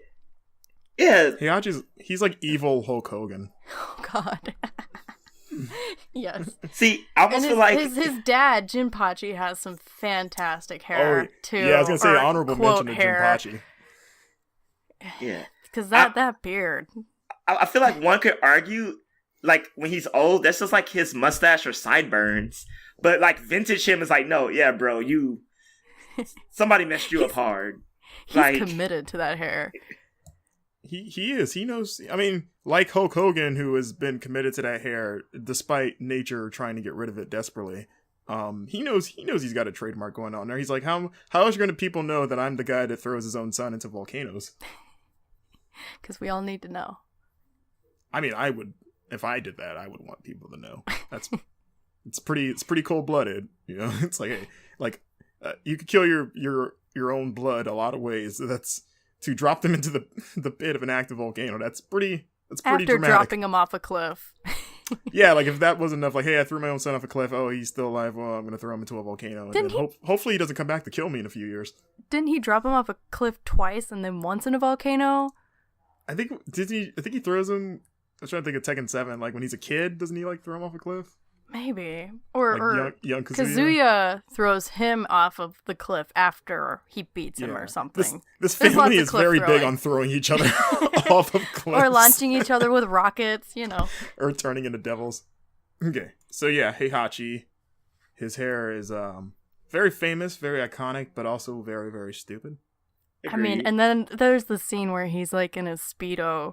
Yeah.
He's like evil Hulk Hogan.
Oh, God. Yes.
See, I almost feel like
his dad, Jinpachi, has some fantastic hair, too.
Yeah, I was going to say honorable mention to Jinpachi.
Yeah.
Because that beard.
I feel like one could argue, like, when he's old, that's just like his mustache or sideburns. But, like, vintage him is like, no, yeah, bro, somebody messed you up hard.
He's committed to that hair.
He is. He knows. I mean, like Hulk Hogan, who has been committed to that hair despite nature trying to get rid of it desperately. He knows he's got a trademark going on there. He's like, how else are going to people know that I'm the guy that throws his own son into volcanoes?
Because we all need to know. I
mean, I would, if I did that, I would want people to know. It's pretty cold blooded. You know, it's like, hey, like you could kill your own blood a lot of ways. That's to drop them into the pit of an active volcano. That's pretty
After
dramatic.
Dropping him off a cliff.
Yeah, like if that was enough, like, hey, I threw my own son off a cliff. Oh, he's still alive. Well, I'm gonna throw him into a volcano. And hopefully he doesn't come back to kill me in a few years.
Didn't he drop him off a cliff twice and then once in a volcano?
I think he throws him. I was trying to think of Tekken 7. Like when he's a kid, doesn't he like throw him off a cliff?
Maybe. Or
like young
Kazuya throws him off of the cliff after he beats him or something.
This family is very big on throwing each other off of cliffs.
Or launching each other with rockets, you know.
Or turning into devils. Okay. So yeah, Heihachi. His hair is very famous, very iconic, but also very, very stupid.
I mean, and then there's the scene where he's like in his Speedo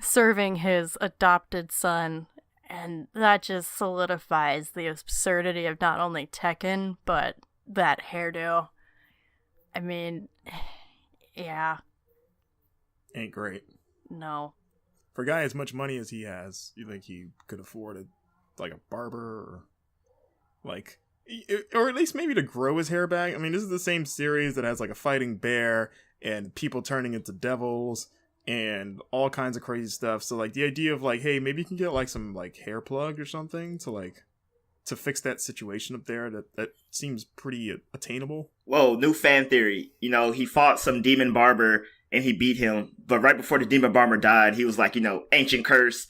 serving his adopted son. And that just solidifies the absurdity of not only Tekken, but that hairdo. I mean, yeah.
Ain't great.
No.
For a guy as much money as he has, you think he could afford like a barber or like, or at least maybe to grow his hair back? I mean, this is the same series that has like a fighting bear and people turning into devils and all kinds of crazy stuff. So like the idea of like, hey, maybe you can get like some like hair plug or something to fix that situation up there, that seems pretty attainable.
Whoa, new fan theory. You know, he fought some demon barber and he beat him, but right before the demon barber died, he was like, you know, ancient curse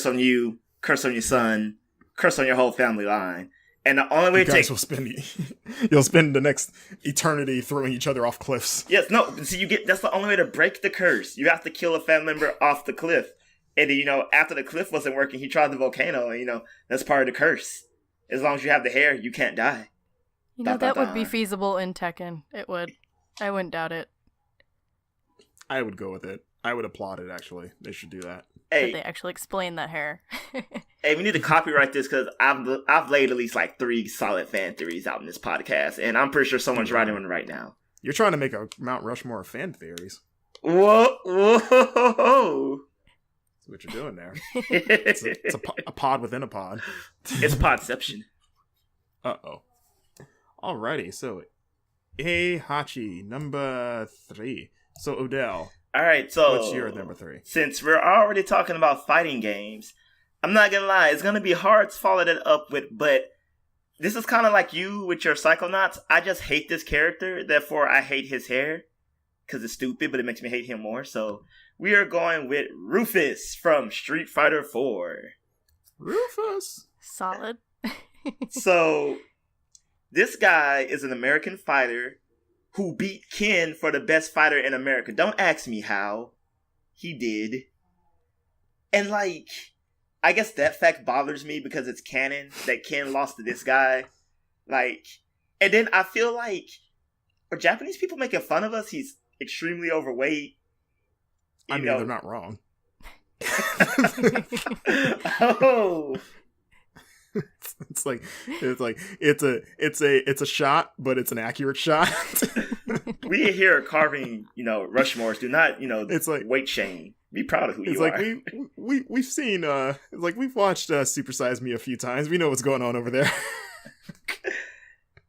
on you, curse on your son, curse on your whole family line. And the only way
you'll spend the next eternity throwing each other off cliffs.
Yes, no. So that's the only way to break the curse. You have to kill a family member off the cliff. And then, you know, after the cliff wasn't working, he tried the volcano, and, you know, that's part of the curse. As long as you have the hair, you can't die.
You know, that would be feasible in Tekken. It would. I wouldn't doubt it.
I would go with it. I would applaud it, actually. They should do that.
Hey,
did they actually explain that hair?
Hey, we need to copyright this because I've laid at least like 3 solid fan theories out in this podcast, and I'm pretty sure someone's writing one right now.
You're trying to make a Mount Rushmore of fan theories.
Whoa.
That's what you're doing there. It's a pod within a pod.
It's podception.
Uh-oh. Alrighty, so Heihachi, number 3. So Odell.
All right, so
what's your number 3?
Since we're already talking about fighting games, I'm not gonna lie, it's gonna be hard to follow that up with, but this is kind of like you with your Psychonauts. I just hate this character, therefore I hate his hair, because it's stupid, but it makes me hate him more. So we are going with Rufus from Street Fighter 4.
Rufus!
Solid.
So this guy is an American fighter who beat Ken for the best fighter in America. Don't ask me how. He did. And like, I guess that fact bothers me because it's canon that Ken lost to this guy. Like, and then I feel like, are Japanese people making fun of us? He's extremely overweight.
I mean, they're not wrong.
Oh.
it's like it's a shot, but it's an accurate shot.
We here at Carving, Rushmores do not,
It's like
weight shame. Be proud of who you
like
are.
we've seen we've watched Super Size Me a few times. We know what's going on over there.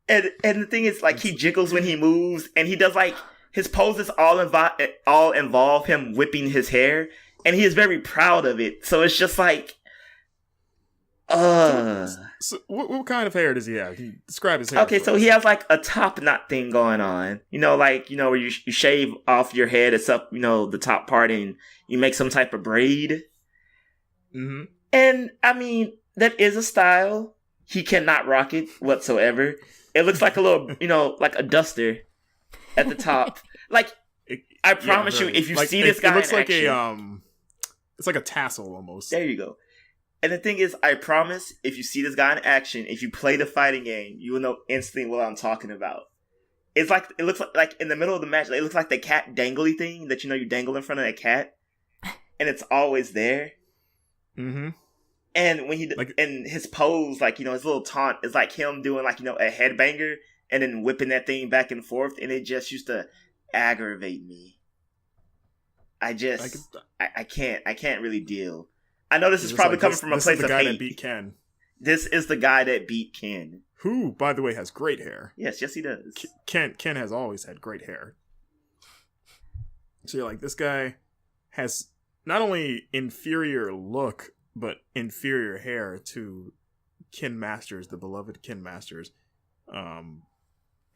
And the thing is, like, he jiggles when he moves, and he does, like, his poses all involve him whipping his hair, and he is very proud of it. So it's just like,
So what kind of hair does he have? Can you describe his hair?
Okay, so he has, like, a top knot thing going on. Where you shave off your head, it's up, the top part, and you make some type of braid.
Mm-hmm.
And, I mean, that is a style. He cannot rock it whatsoever. It looks like a little, like a duster at the top. Like, I promise you, if you see this guy,
it looks
in
like
action,
it's like a tassel almost.
There you go. And the thing is, I promise, if you see this guy in action, if you play the fighting game, you will know instantly what I'm talking about. It looks like in the middle of the match, it looks like the cat dangly thing that you dangle in front of a cat, and it's always there.
Mm-hmm.
And when in his pose, his little taunt is like him doing a headbanger and then whipping that thing back and forth, and it just used to aggravate me. I can't really deal. I know this is probably coming from a place of hate. This is the guy that beat Ken. This is the guy that beat Ken.
Who, by the way, has great hair.
Yes, he does.
Ken has always had great hair. So you're like, this guy has not only inferior look, but inferior hair to Ken Masters, the beloved Ken Masters.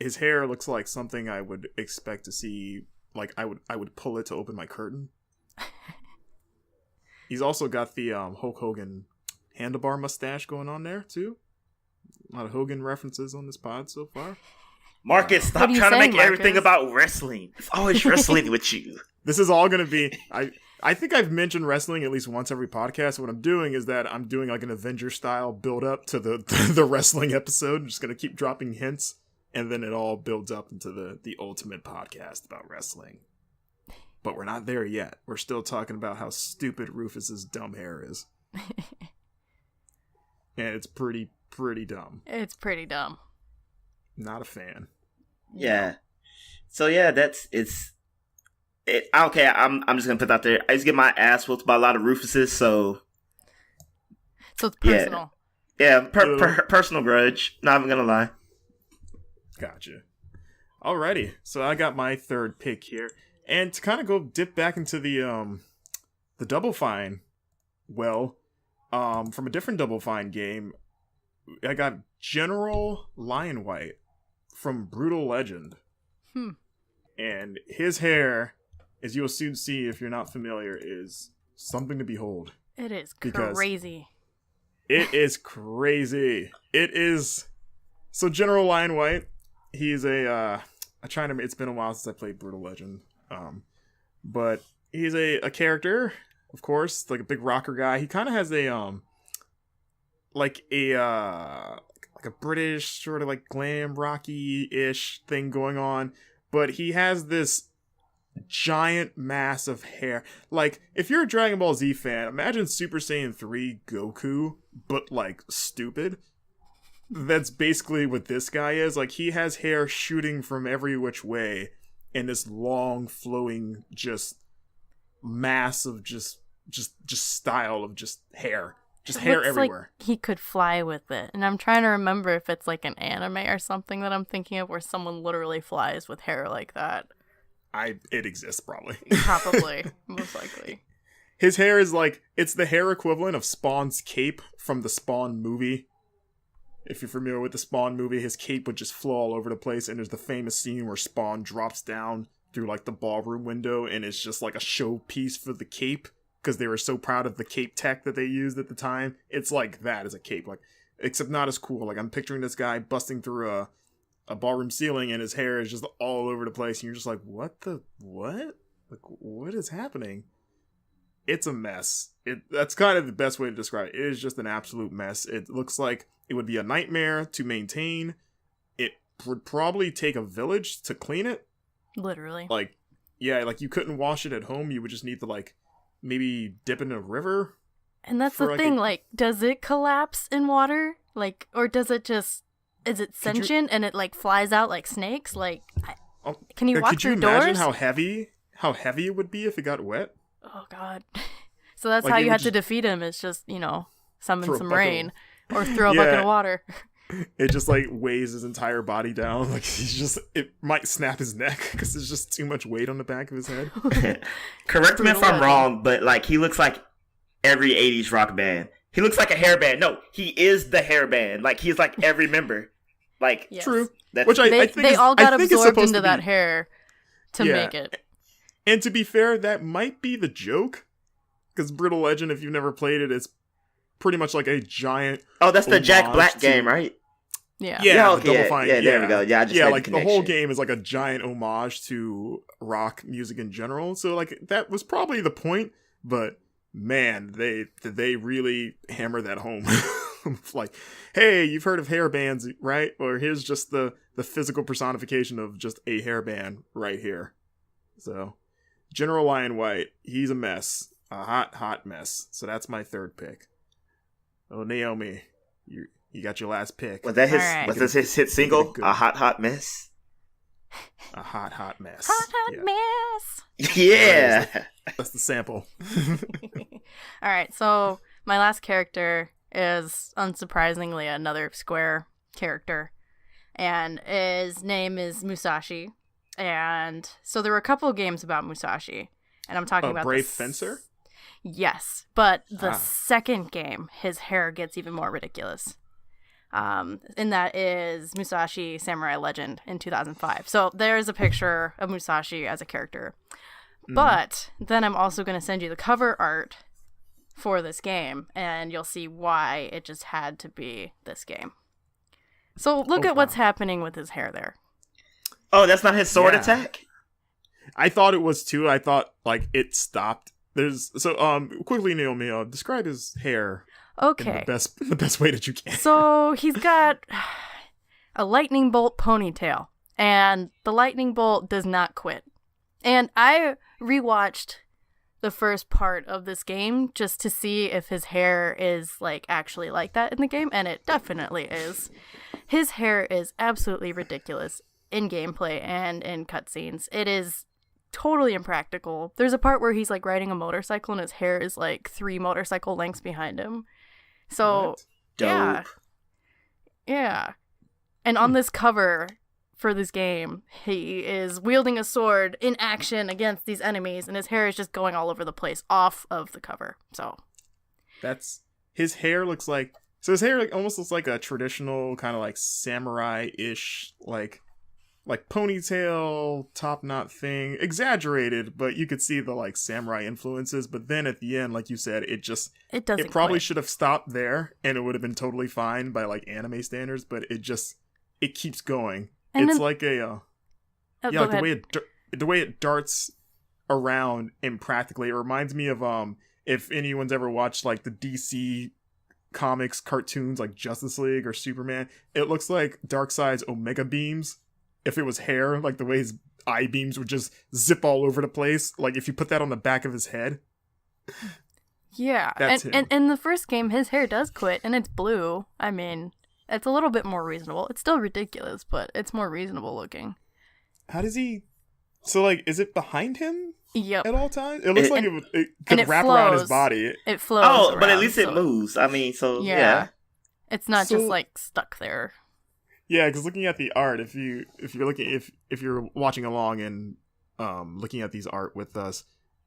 His hair looks like something I would expect to see. Like I would pull it to open my curtain. He's also got the Hulk Hogan handlebar mustache going on there too. A lot of Hogan references on this pod so far.
Marcus, stop trying to make everything about wrestling. It's always wrestling with you.
This is all going to be. I think I've mentioned wrestling at least once every podcast. What I'm doing is that I'm doing like an Avengers style build up to the wrestling episode. I'm just going to keep dropping hints, and then it all builds up into the ultimate podcast about wrestling. But we're not there yet. We're still talking about how stupid Rufus's dumb hair is. And it's pretty dumb.
It's pretty dumb.
Not a fan.
Yeah. So yeah, okay, I'm just gonna put that out there. I used to get my ass whooped by a lot of Rufuses, so
it's personal.
Yeah, personal grudge. Not even gonna lie.
Gotcha. Alrighty, so I got my third pick here, and to kind of go dip back into the Double Fine, from a different Double Fine game, I got General Lion White from Brutal Legend. And his hair, as you'll soon see if you're not familiar, is something to behold.
It is crazy.
It is crazy. It is. So General Lion White, he's it's been a while since I played Brutal Legend. But he's a character, of course, like a big rocker guy. He kind of has a British sort of like glam rocky-ish thing going on, but he has this giant mass of hair. Like, if you're a Dragon Ball Z fan, imagine Super Saiyan 3 Goku, but like stupid. That's basically what this guy is. Like, he has hair shooting from every which way in this long flowing just mass of just style of just hair. Just hair everywhere.
Like he could fly with it. And I'm trying to remember if it's like an anime or something that I'm thinking of where someone literally flies with hair like that.
It exists probably.
Probably. Most likely.
His hair is like, it's the hair equivalent of Spawn's cape from the Spawn movie. If you're familiar with the Spawn movie, his cape would just flow all over the place, and there's the famous scene where Spawn drops down through like the ballroom window, and it's just like a showpiece for the cape. Because they were so proud of the cape tech that they used at the time. It's like that as a cape, like, except not as cool. Like, I'm picturing this guy busting through a ballroom ceiling and his hair is just all over the place. And you're just like, what? Like, what is happening? It's a mess. That's kind of the best way to describe it. It is just an absolute mess. It looks like it would be a nightmare to maintain. It would probably take a village to clean it.
Literally.
Like, yeah, like you couldn't wash it at home. You would just need to like maybe dip in a river.
And that's the thing, like, does it collapse in water? Like, or does it just, is it sentient and it like flies out like snakes? Like, can you walk through doors?
Could you imagine how heavy it would be if it got wet?
Oh God. So that's
Like,
how
it
you
would
had to
just
defeat him, is just, summon
throw a
some
bucket
rain or throw a bucket of water.
It just like weighs his entire body down. Like it might snap his neck because there's just too much weight on the back of his head.
Correct me if I'm wrong, but like he looks like every 80s rock band. He looks like a hair band. No, he is the hair band. Like he's like every member. Like
Yes.
True.
That's,
Which I think
they all got
I think
absorbed into that hair to
Yeah.
make it.
And to be fair, that might be the joke. Because Brittle Legend, if you've never played it, it's pretty much like a giant.
oh, that's the Jack
homage
Black
to-
game, right?
Yeah.
Yeah,
okay,
the Double Fine.
yeah, there we go. Yeah, I just made
like
the
the whole
connection.
game is like a giant homage to rock music in general. So like that was probably the point. But man, they really hammer that home. It's like, hey, you've heard of hair bands, right? Or here's just the physical personification of just a hairband right here. So General Lion White, he's a mess. A hot mess. So that's my third pick. Oh, Naomi, you got your last pick.
Was that his?
All right.
Was this his hit single?
Good.
A hot mess.
A hot mess.
Hot
Yeah.
mess.
Yeah.
That's the sample.
All right, so my last character is unsurprisingly another Square character, and his name is Musashi. And so there were a couple of games about Musashi, and I'm talking about
Brave Fencer?
Yes, but the second game, his hair gets even more ridiculous. And that is Musashi Samurai Legend in 2005. So there's a picture of Musashi as a character. But then I'm also going to send you the cover art for this game, and you'll see why it just had to be this game. So look at what's happening with his hair there.
Oh, that's not his sword
Yeah.
attack?
I thought it was too. I thought like it stopped. Quickly, Naomi, describe his hair
Okay.
in the best way that you can.
So he's got a lightning bolt ponytail, and the lightning bolt does not quit. And I rewatched the first part of this game just to see if his hair is like actually like that in the game, and it definitely is. His hair is absolutely ridiculous in gameplay and in cutscenes. It is totally impractical. There's a part where he's like riding a motorcycle and his hair is like 3 motorcycle lengths behind him. So
What?
Dope.
yeah. And on this cover for this game, he is wielding a sword in action against these enemies, and his hair is just going all over the place off of the cover. So
That's his hair looks like. So his hair almost looks like a traditional kind of like samurai-ish like ponytail, top knot thing, exaggerated, but you could see the like samurai influences. But then at the end, like you said, it
doesn't
probably
quit.
should have stopped there, and it would have been totally fine by like anime standards. But it keeps going.
And
it's
then-
like a
Oh,
yeah,
go
like
ahead.
the way it darts around impractically. It reminds me of if anyone's ever watched like the DC comics cartoons like Justice League or Superman, it looks like Darkseid's Omega beams. If it was hair, like the way his eye beams would just zip all over the place, like if you put that on the back of his head.
Yeah,
That's
and
him.
in the first game, his hair does quit, and it's blue. I mean, it's a little bit more reasonable. It's still ridiculous, but it's more reasonable looking.
How does he? So like, is it behind him
Yep,
at all times? It looks like
and
it could
it
wrap around his
flows.
body.
it flows.
Oh, but at
around,
least it
so-
moves. I mean, so
Yeah.
yeah.
It's not
So-
just like stuck there.
Yeah, because looking at the art, if you're watching along and looking at these art with us,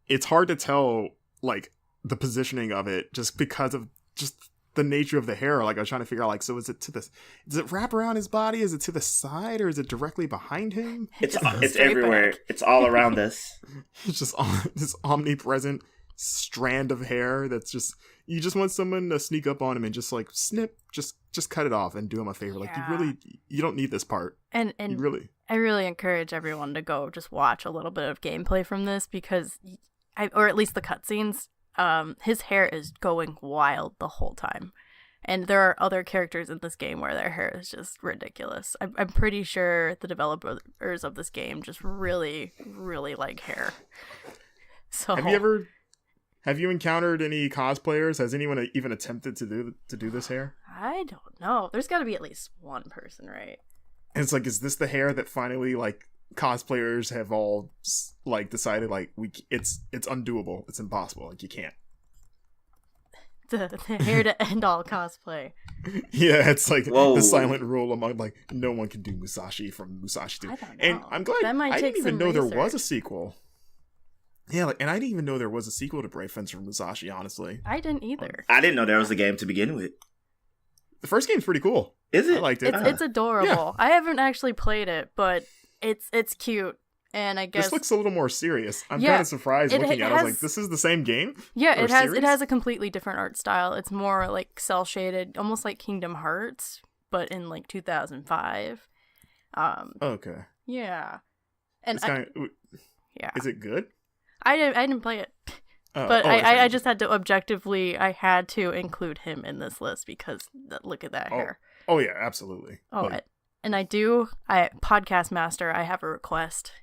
it's hard to tell like the positioning of it just because of just the nature of the hair. Like I was trying to figure out, like, so does it wrap around his body? Is it to the side or is it directly behind him?
It's
Straight
everywhere.
back.
It's all around us.
It's just this omnipresent strand of hair that's just, you just want someone to sneak up on him and just like snip, just cut it off and do him a favor. Like
Yeah.
you don't need this part.
And
You really.
I really encourage everyone to go just watch a little bit of gameplay from this because, or at least the cutscenes, his hair is going wild the whole time. And there are other characters in this game where their hair is just ridiculous. I'm pretty sure the developers of this game just really, really like hair. So
Have you encountered any cosplayers? Has anyone even attempted to do this hair?
I don't know. There's got to be at least one person, right?
And it's like, is this the hair that finally like cosplayers have all like decided like it's undoable, it's impossible, like you can't.
The hair to end all cosplay.
Yeah, it's like
Whoa.
the silent rule among like no one can do Musashi from Musashi 2.
I don't know.
And I'm glad
That might
I
take
didn't even
some
know there was a
research.
sequel. Yeah, like, and I didn't even know there was a sequel to Brave Fencer Musashi, honestly.
I didn't either.
I didn't know there was a game to begin with.
The first game's pretty cool.
Is it?
I liked it.
It's adorable. I haven't actually played it, but it's cute. And I guess
This looks a little more serious. I'm
Yeah,
kind of surprised
it
looking at it. I was
has-
like, this is the same game?
yeah,
Or
it has
series?
a completely different art style. It's more like cel shaded, almost like Kingdom Hearts, but in like 2005.
Okay.
Yeah, and
It's kind of,
yeah,
is it good?
I didn't play it,
Oh,
but
oh,
I just had to objectively, I had to include him in this list because look at that hair.
Oh, yeah, absolutely.
Oh,
Like,
and I podcast master, I have a request.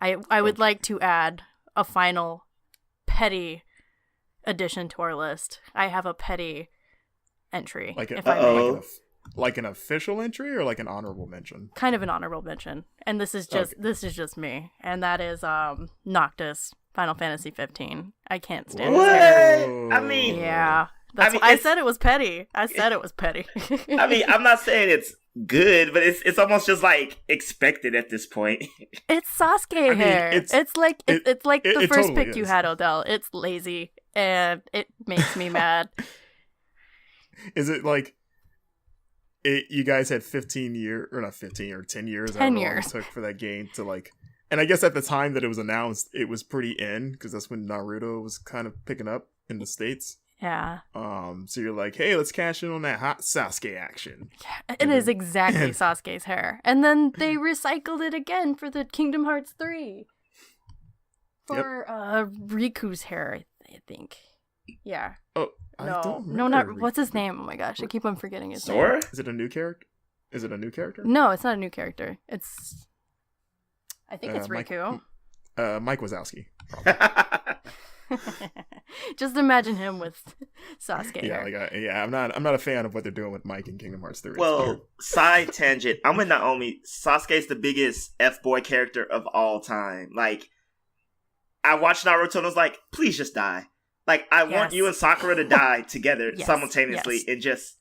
I would like to add a final petty addition to our list. I have a petty entry,
like,
if I may.
like an official entry or like an honorable mention?
Kind of an honorable mention. And this is just me. And that is Noctis, Final Fantasy 15. I can't stand his hair.
What? I mean,
Yeah.
I mean,
I
it's-
said it was petty. I said it was petty.
I mean, I'm not saying it's good, but it's almost just like expected at this point.
It's Sasuke
mean,
hair. It's like the
it
first
totally
pick you
is.
had, Odell. It's lazy and it makes me mad.
Is it like you guys had 15 years, or not 15, or 10 years?
10
however long
years.
it took for that game to like. And I guess at the time that it was announced, it was pretty in because that's when Naruto was kind of picking up in the States.
Yeah.
So you're like, hey, let's cash in on that hot Sasuke action.
It is exactly Sasuke's hair. And then they recycled it again for the Kingdom Hearts 3. For Riku's hair, I think. Yeah.
Oh, I don't
No,
remember.
not what's his name? Oh my gosh, I keep on forgetting his name.
Sora?
Is it a new character? Is it a new character?
No, it's not a new character. I think it's
Mike-
Riku.
Mike Wazowski.
Just imagine him with Sasuke
Yeah,
hair.
I'm not a fan of what they're doing with Mike in Kingdom Hearts 3.
Well, side tangent. I'm with Naomi. Sasuke's the biggest F-boy character of all time. Like, I watched Naruto and I was like, please just die. Like, I want
Yes.
you and Sakura to die together
Yes,
simultaneously
yes.
and just...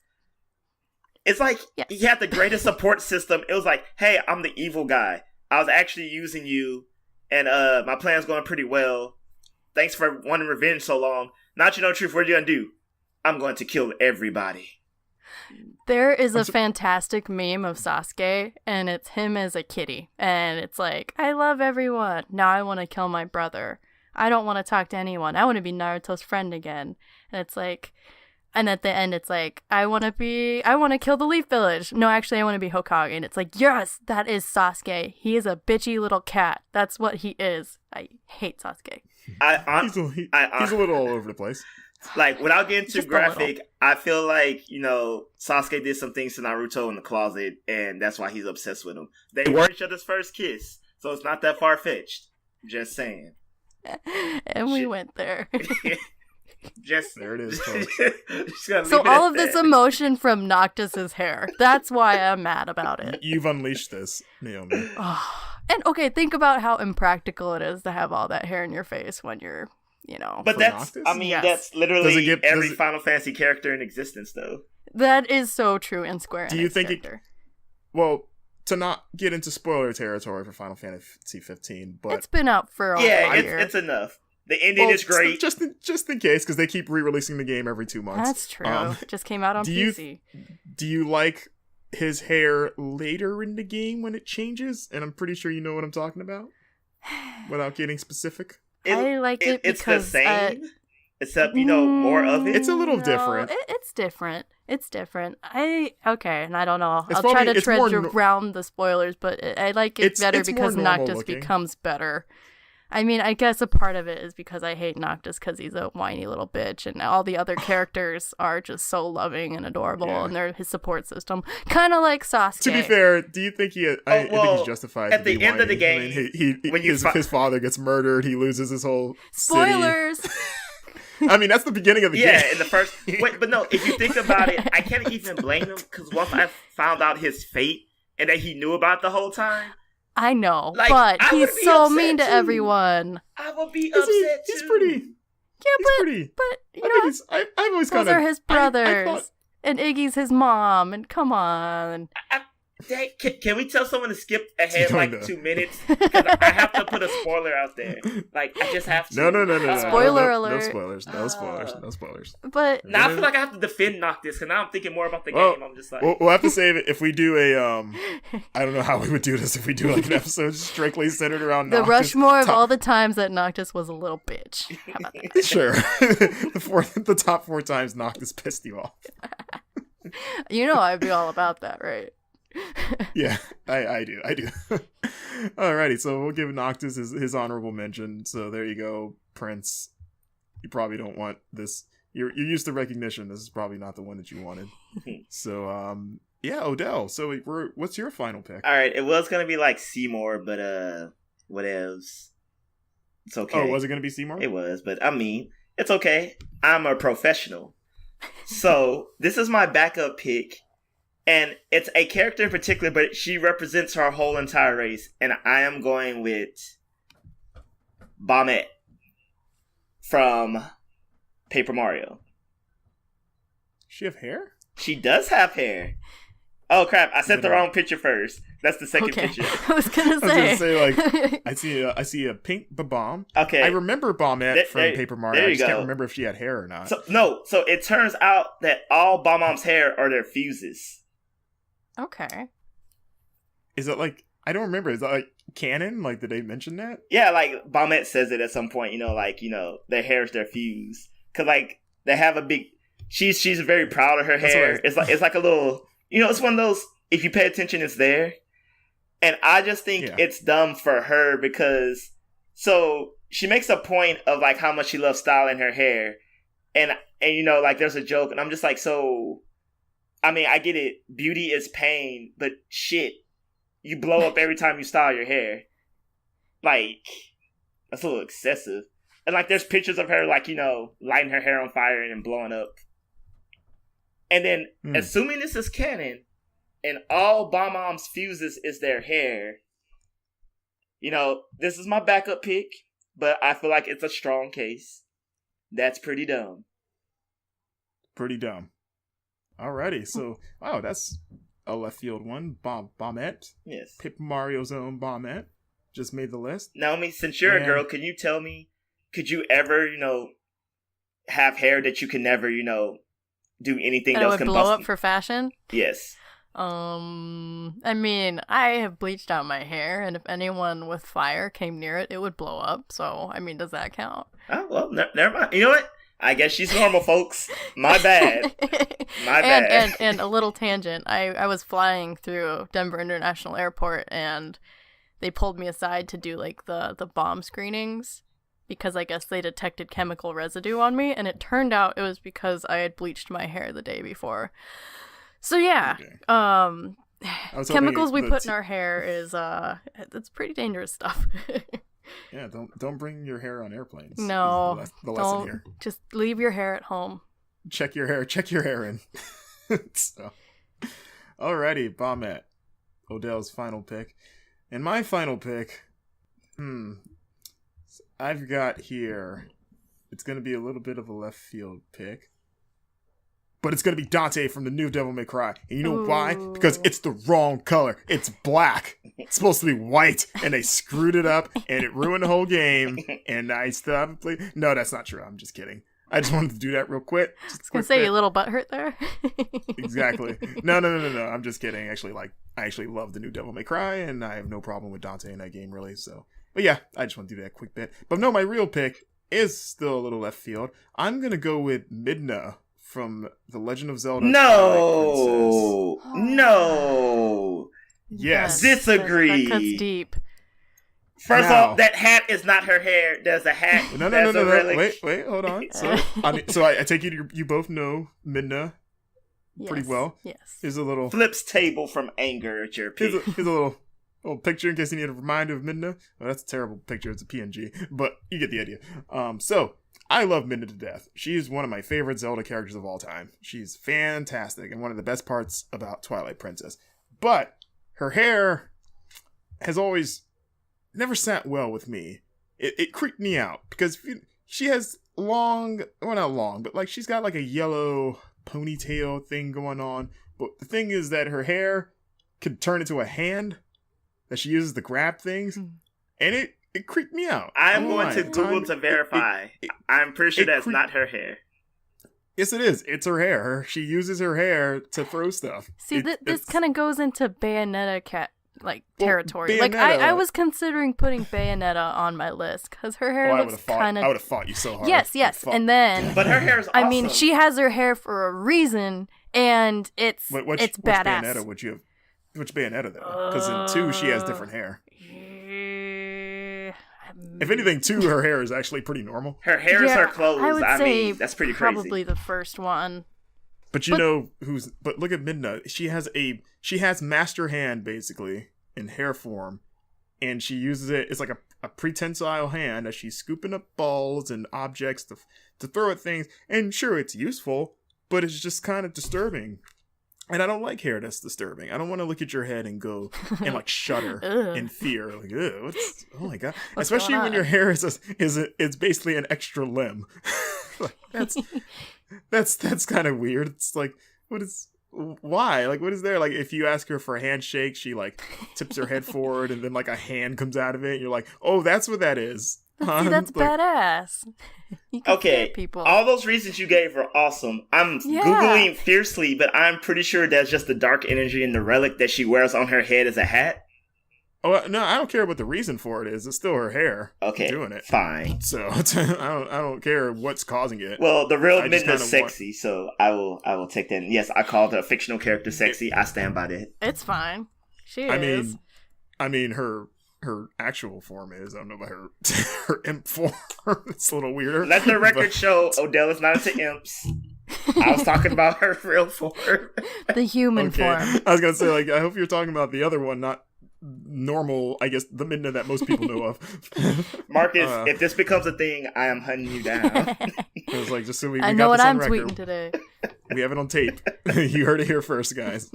It's like,
Yes.
he had the greatest support system. It was like, hey, I'm the evil guy. I was actually using you, and my plan's going pretty well. Thanks for wanting revenge so long. Now that you know the truth, what are you going to do? I'm going to kill everybody.
There is a fantastic meme of Sasuke, and it's him as a kitty. And it's like, I love everyone. Now I want to kill my brother. I don't want to talk to anyone. I want to be Naruto's friend again. And it's like, and at the end, it's like, I want to kill the Leaf Village. No, actually, I want to be Hokage. And it's like, yes, that is Sasuke. He is a bitchy little cat. That's what he is. I hate Sasuke.
He's a little all over the place.
Like, without getting too
Just a
graphic, I feel like, Sasuke did some things to Naruto in the closet, and that's why he's obsessed with him. They were each other's first kiss, so it's not that far-fetched. Just saying.
And we
Shit.
went there.
Just
There it is, folks.
just gonna
So
leave it
all
at
of this
that.
emotion from Noctis's hair. That's why I'm mad about it.
You've unleashed this, Naomi.
And okay, think about how impractical it is to have all that hair in your face when you're,
But
For
that's,
Noctis?
I mean,
Yes.
that's
Does it
literally
get-
every
does it-
Final Fantasy character in existence, though.
that is so true in Square Enix.
Do you think it-
character.
Well, to not get into spoiler territory for Final Fantasy 15, but
It's been out for a
Yeah,
year.
it's enough. The ending
well,
is great.
Just in case, because they keep re-releasing the game every 2 months.
That's true. Just came out on
do you-
PC.
Do you like his hair later in the game when it changes? And I'm pretty sure you know what I'm talking about. Without getting specific.
I like it
it's
because,
the same, except, more of it.
It's a little
No,
different.
It's different. It's different. Okay, and I don't know.
It's
I'll try
probably-
to
it's
tread
more no-
around the spoilers, but I like it better
it's more
because
normal
Noctis
looking.
becomes better. I mean, I guess a part of it is because I hate Noctis because he's a whiny little bitch, and all the other characters are just so loving and adorable,
Yeah.
and they're his support system, kind of like Sasuke.
To be fair, do you think I think he's justified
at
to
the
be
end of the
whiny? I mean,
game, when you
his father gets murdered, he loses his whole city.
Spoilers.
I mean, that's the beginning of the game.
Yeah, in the first... Wait, but no, if you think about it, I can't even blame him, because once I found out his fate, and that he knew about it the whole time...
I know,
Like,
but
I would
he's
be
so
upset
mean to
too.
everyone.
I would be upset too.
He's pretty.
Yeah,
He's pretty.
but you
I
know,
think he's. I've always kind
those
of.
are his brothers, and Iggy's his mom. And come on,
Dang, can we tell someone to skip ahead
Kinda.
like 2 minutes? Because I have to put a spoiler out there. Like, I just have to.
No.
Spoiler
No
alert.
spoilers. No spoilers.
but
Now I feel like I have to defend Noctis, because now I'm thinking more about the
Well,
game. I'm just like...
We'll have to save it if we do a. I don't know how we would do this if we do like an episode strictly centered around
the
Noctis.
Rushmore of all the times that Noctis was a little bitch. How about that?
Sure. the top 4 times Noctis pissed you off.
You know I'd be all about that, right?
Yeah, I do. Alrighty, so we'll give Noctis his honorable mention. So there you go, Prince. You probably don't want this. You're used to recognition. This is probably not the one that you wanted. So yeah, Odell. So what's your final pick?
All right, it was gonna be like Seymour, but what else? It's okay.
Oh, was it gonna be Seymour?
It was, but I mean, it's okay. I'm a professional. So this is my backup pick. And it's a character in particular, but she represents her whole entire race. And I am going with Bombette from Paper Mario.
She have hair?
She does have hair. Oh crap! I sent the wrong picture first. That's the second picture.
I was gonna say
like I see a pink bomb.
Okay,
I remember Bombette from Paper Mario.
There you
I just
go.
can't remember if she had hair or not.
So it turns out that all Bob-Omb's hair are their fuses.
Okay.
Is it like, I don't remember, is that like canon? Like, did they mention that?
Yeah, like Bombette says it at some point. Their hair is their fuse, because like they have a big. She's very proud of her hair. It's like a little. It's one of those. If you pay attention, it's there. And I just think it's dumb for her because she makes a point of like how much she loves styling her hair, and like there's a joke, and I'm just like, so. I mean, I get it. Beauty is pain, but shit, you blow up every time you style your hair. Like, that's a little excessive. And like, there's pictures of her like lighting her hair on fire and then blowing up. And then, assuming this is canon, and all Bob-Omb's fuses is their hair, this is my backup pick, but I feel like it's a strong case. That's pretty dumb.
Pretty dumb. Alrighty, so wow, that's a left field one. Bombette.
Yes.
Paper Mario's own Bombette just made the list.
Naomi, since you're a girl, can you tell me, could you ever, have hair that you can never, do anything
that
else
would
can
blow up for fashion?
Yes.
I mean, I have bleached out my hair, and if anyone with fire came near it, it would blow up. So, I mean, does that count?
Oh, well, never mind. You know what? I guess she's normal, folks. My bad. My bad.
And a little tangent. I was flying through Denver International Airport, and they pulled me aside to do like the bomb screenings because I guess they detected chemical residue on me, and it turned out it was because I had bleached my hair the day before. So yeah,
okay.
Chemicals we put in our hair is it's pretty dangerous stuff.
Yeah, don't bring your hair on airplanes.
No,
the lesson here.
Just leave your hair at home.
Check your hair in. So, alrighty, Bombette, Odell's final pick, and my final pick. I've got here. It's gonna be a little bit of a left field pick. But it's going to be Dante from the new Devil May Cry. And you know why? Because it's the wrong color. It's black. It's supposed to be white. And they screwed it up. And it ruined the whole game. And I still haven't played. No, that's not true. I'm just kidding. I just wanted to do that real quick.
I was going to say, you little butthurt there.
Exactly. No. I'm just kidding. I actually love the new Devil May Cry. And I have no problem with Dante in that game, really. So, but yeah, I just want to do that quick bit. But no, my real pick is still a little left field. I'm going to go with Midna from The Legend of Zelda.
No.
Yes.
Disagree.
That cuts deep.
First off, that hat is not her hair. There's a hat.
No. Wait, hold on. So I take it you both know Midna pretty well.
Yes.
Here's a little
flips table from anger at your pick.
Here's a little picture in case you need a reminder of Midna. Oh, that's a terrible picture. It's a PNG, but you get the idea. So I love Midna to death. She's one of my favorite Zelda characters of all time. She's fantastic and one of the best parts about Twilight Princess. But her hair has always never sat well with me. It creeped me out because she has long, well, not long, but like she's got like a yellow ponytail thing going on. But the thing is that her hair could turn into a hand that she uses to grab things, and it creeped me out.
I'm going to Google to verify. I'm pretty sure that's not her hair.
Yes, it is. It's her hair. She uses her hair to throw stuff.
See, this kind of goes into Bayonetta territory. Bayonetta, I was considering putting Bayonetta on my list because her hair looks kind of.
I would have fought you so hard.
Yes, and then.
But her hair is awesome.
I mean, she has her hair for a reason, and it's badass. Which
Bayonetta would you have? Which Bayonetta though? Because in 2 she has different hair. If anything, 2 her hair is actually pretty normal.
Her hair is her clothes.
I would say
mean, that's pretty crazy.
Probably the first one.
But know who's? But look at Midna. She has master hand basically in hair form, and she uses it. It's like a prehensile hand as she's scooping up balls and objects to throw at things. And sure, it's useful, but it's just kind of disturbing. And I don't like hair that's disturbing. I don't want to look at your head and go and like shudder in fear. Like, oh my god! Especially when your hair is basically an extra limb. Like, that's kind of weird. It's like, why? Like, what is there? Like, if you ask her for a handshake, she like tips her head forward, and then like a hand comes out of it. And you're like, oh, that's what that is.
See, that's badass.
Okay, people. All those reasons you gave are awesome. I'm Googling fiercely, but I'm pretty sure that's just the dark energy and the relic that she wears on her head as a hat.
Oh, no, I don't care what the reason for it is. It's still her hair doing it.
Fine.
So I don't care what's causing it.
Well, the real Midna's sexy, so I will take that. Yes, I called a fictional character sexy. I stand by that.
It's fine. She is.
I mean her actual form is. I don't know about her imp form. It's a little weirder.
Let the record show Odell is not into imps. I was talking about her real form.
The human form.
I was going to say, like, I hope you're talking about the other one, not normal, I guess, the Midna that most people know of.
Marcus, if this becomes a thing, I am hunting you down.
I was like, just so we
I
got
know what
this on
I'm
record.
tweeting today.
We have it on tape. You heard it here first, guys.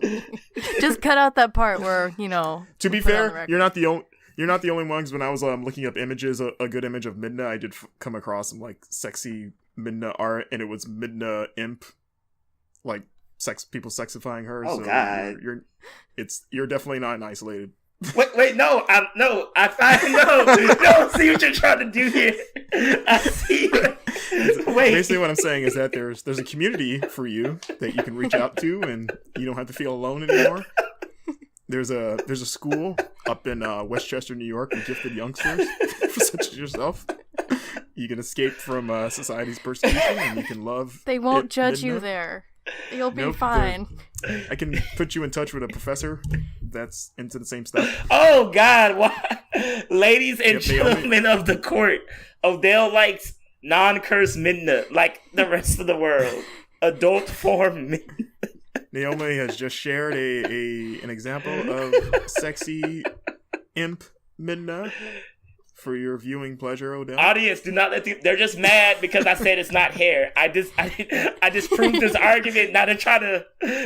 Just cut out that part where, you know.
To be fair, you're not the only one, because when I was looking up images, a good image of Midna, I did come across some like sexy Midna art, and it was Midna imp, like people sexifying her.
Oh,
so
God.
You're definitely not an isolated.
Wait, no, no, see what you're trying to do here. I see. Wait.
Basically, what I'm saying is that there's a community for you that you can reach out to, and you don't have to feel alone anymore. There's a school up in Westchester, New York, for gifted youngsters, for such as yourself. You can escape from society's persecution, and you can love.
They won't judge you there. You'll be fine.
I can put you in touch with a professor that's into the same stuff.
Oh, God. Why? Ladies and gentlemen of the court, Odell likes non-cursed Midna like the rest of the world. Adult form Midna.
Naomi has just shared an example of sexy imp Midna for your viewing pleasure, Odell.
Audience, do not they're just mad because I said it's not hair. I just proved this argument not to try to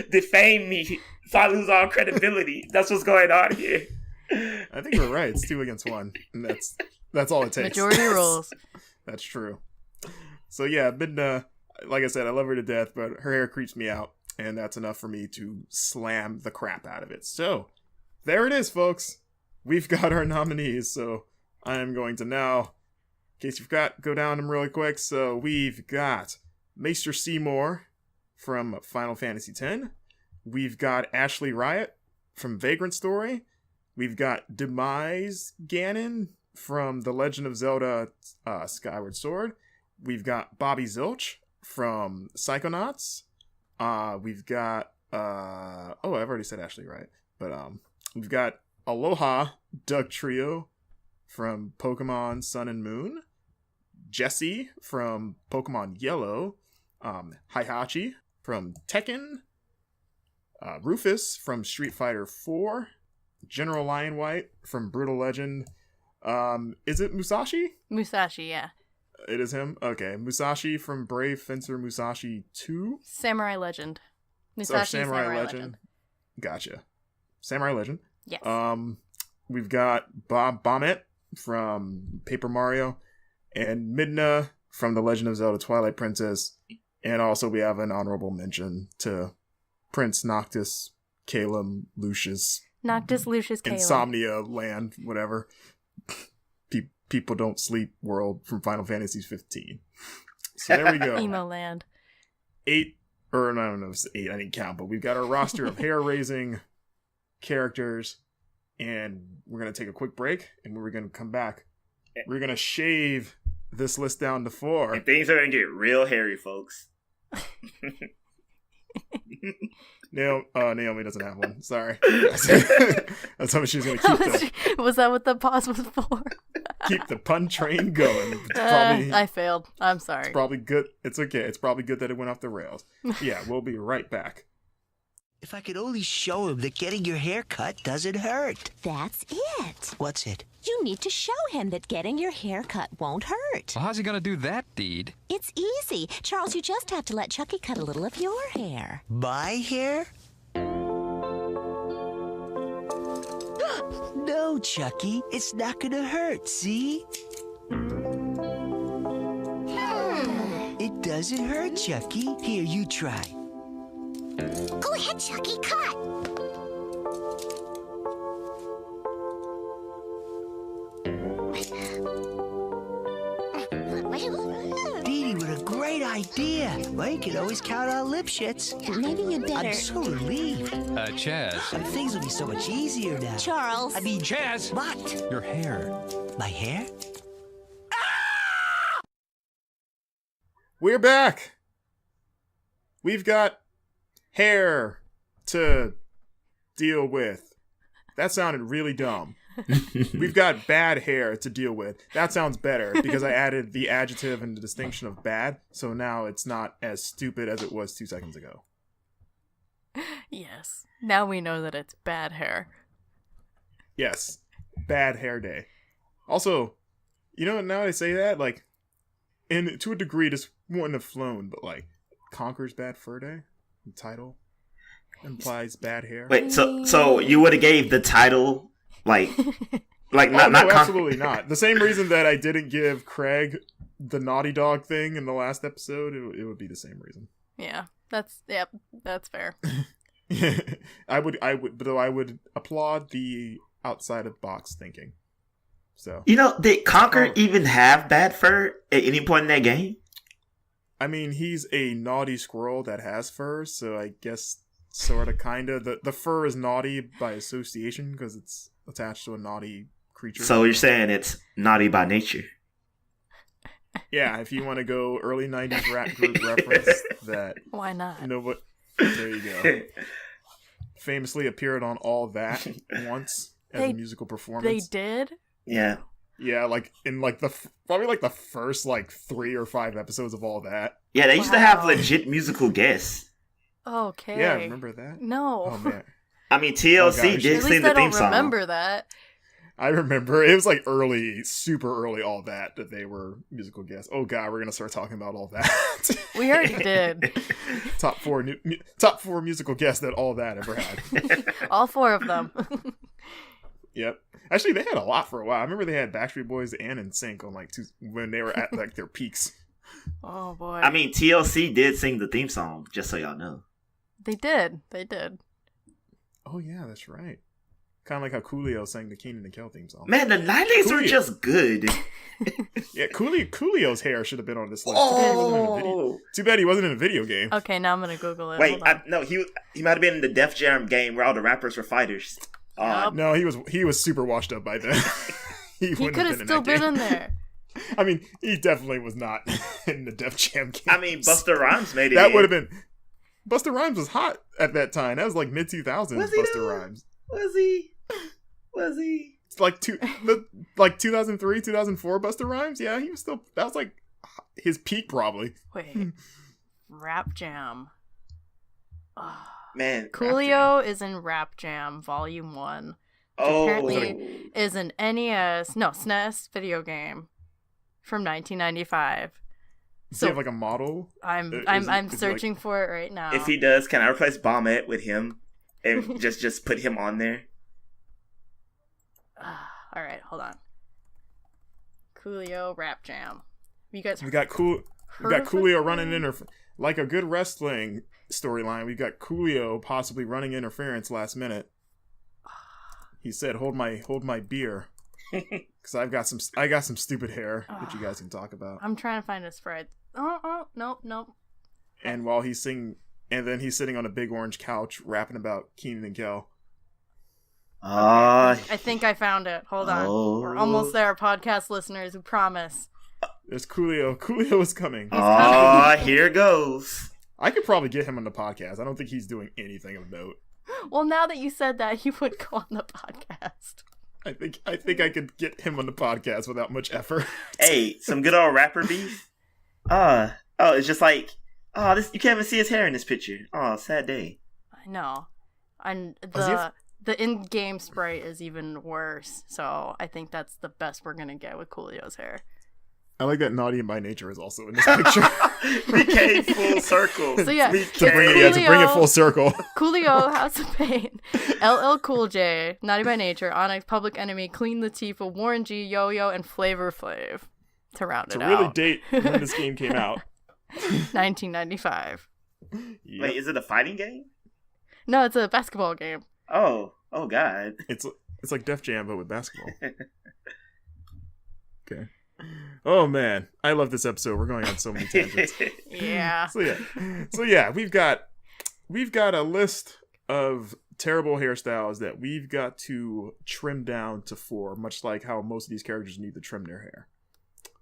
defame me so I lose all credibility. That's what's going on here.
I think we're right. It's 2 against 1. And that's all it takes.
Majority rules.
That's true. So yeah, Midna, like I said, I love her to death, but her hair creeps me out. And that's enough for me to slam the crap out of it. So, there it is, folks. We've got our nominees. So, I am going to now, in case you forgot, go down them really quick. So, we've got Maester Seymour from Final Fantasy X. We've got Ashley Riot from Vagrant Story. We've got Demise Ganon from The Legend of Zelda Skyward Sword. We've got Bobby Zilch from Psychonauts. We've got, I've already said Ashley, right? But, we've got Aloha Doug Trio from Pokemon Sun and Moon, Jessie from Pokemon Yellow, Heihachi from Tekken, Rufus from Street Fighter 4, General Lionwhite from Brutal Legend. Is it Musashi?
Musashi, yeah.
It is him? Okay. Musashi from Brave Fencer Musashi 2?
Samurai Legend. Musashi Samurai Legend.
Gotcha. Samurai Legend.
Yes.
We've got Bob Bonnet from Paper Mario, and Midna from The Legend of Zelda Twilight Princess, and also we have an honorable mention to Prince Noctis Calum Lucius.
Noctis Lucius Calum.
Insomnia Land, whatever. People Don't Sleep World from Final Fantasy 15. So there we go.
Emo Land.
8, or no, no, it's 8, I didn't count, but we've got our roster of hair-raising characters, and we're going to take a quick break, and we're going to come back. We're going to shave this list down to 4.
And things are going to get real hairy, folks.
Naomi doesn't have one. Sorry. That's how she was going to keep
Was that what the pause was for?
Keep the pun train going.
I failed. I'm sorry.
It's probably good. It's okay. It's probably good that it went off the rails. Yeah, we'll be right back.
If I could only show him that getting your hair cut doesn't hurt.
That's it.
What's it?
You need to show him that getting your hair cut won't hurt.
Well, how's he gonna do that, Deed?
It's easy. Charles, you just have to let Chucky cut a little of your hair.
My hair? No, Chucky. It's not gonna hurt, see? It doesn't hurt, Chucky. Here, you try.
Go ahead, Chucky, cut.
Dee Dee, what a great idea. Well, you can always count on lip shits.
Maybe you'd better...
I'm so relieved.
Chaz.
Things will be so much easier now.
Charles.
I mean,
Chaz!
What?
Your hair.
My hair?
We're back. We've got hair to deal with. That sounded really dumb. We've got bad hair to deal with. That sounds better because I added the adjective and the distinction of bad, so now it's not as stupid as it was 2 seconds ago.
Yes. Now we know that it's bad hair.
Yes. Bad hair day. Also, you know, now I say that, like, and to a degree, this wouldn't have flown, but, like, Conker's Bad Fur Day? The title implies bad hair.
Wait, so you would have gave the title, not
absolutely not. The same reason that I didn't give Craig the Naughty Dog thing in the last episode, it would be the same reason.
Yeah, that's fair.
I would applaud the outside of box thinking. So,
you know, did Conker even have bad fur at any point in that game?
I mean, he's a naughty squirrel that has fur, so I guess sort of kind of the fur is naughty by association because it's attached to a naughty creature.
So you're saying it's naughty by nature?
Yeah, if you want to go early 90s rap group reference that.
Why not?
There you go. Famously appeared on All That once as a musical performance.
They did?
Yeah.
Yeah, like in like probably the first 3 or 5 episodes of All That.
Yeah, they used to have legit musical guests.
Okay.
Yeah, remember that?
No.
Oh man.
I mean, TLC did sing the theme song.
I don't remember that.
I remember it was like super early All That they were musical guests. Oh god, we're gonna start talking about All That.
We already did.
top four musical guests that All That ever had.
All 4 of them.
Yep. Actually, they had a lot for a while. I remember they had Backstreet Boys and NSYNC on when they were at like their peaks.
Oh boy.
I mean, TLC did sing the theme song, just so y'all know.
They did.
Oh yeah, that's right. Kind of like how Coolio sang the Keenan and Kel theme song.
Man, the 90s were just good.
Yeah, Coolio's hair should have been on this list.
Oh.
Too bad he wasn't in a video game.
Okay, now I'm gonna Google it.
Wait, no, he might have been in the Def Jam game where all the rappers were fighters.
No, he was super washed up by then.
He could have still been in there.
I mean, he definitely was not in the Def Jam game.
I mean, Busta Rhymes made it.
That would have been. Busta Rhymes was hot at that time. That was like mid 2000s. Busta Rhymes.
Was he?
It's like 2003, 2004 Busta Rhymes. Yeah, he was still. That was like his peak, probably.
Wait, Rap Jam.
Man,
Coolio is in Rap Jam Volume 1. Which apparently is an SNES video game. from 1995.
Does he have like a model?
I'm searching for it right now.
If he does, can I replace Bombette with him and just put him on there?
All right, hold on. Coolio Rap Jam. You guys.
We got Coolio running like a good wrestling storyline. We got Coolio possibly running interference last minute. He said, "Hold my beer," because I got some stupid hair that you guys can talk about.
I'm trying to find a spread. Nope.
And while he's singing, and then he's sitting on a big orange couch rapping about Keenan and Kel.
I think I found it. Hold on. We're almost there, podcast listeners. We promise.
There's Coolio. Coolio is coming.
Here goes.
I could probably get him on the podcast. I don't think he's doing anything of note.
Well, now that you said that, he would go on the podcast.
I think I could get him on the podcast without much effort.
Hey, some good old rapper beef. It's just like, this you can't even see his hair in this picture. Oh, sad day.
I know. And the in-game sprite is even worse, so I think that's the best we're gonna get with Coolio's hair.
I like that Naughty by Nature is also in this picture.
We came full circle.
So yeah,
to bring it full circle.
Coolio, House of Pain, LL Cool J, Naughty by Nature, Onyx, Public Enemy, Clean Latifah, Warren G, Yo-Yo, and Flavor Flav to round it out.
To really date when this game came out.
1995.
Yep.
Wait, is it a fighting game?
No, it's a basketball game.
Oh God.
It's like Def Jam, but with basketball. Okay. Oh man, I love this episode. We're going on so many tangents.
Yeah.
So yeah, we've got a list of terrible hairstyles that we've got to trim down to 4, much like how most of these characters need to trim their hair.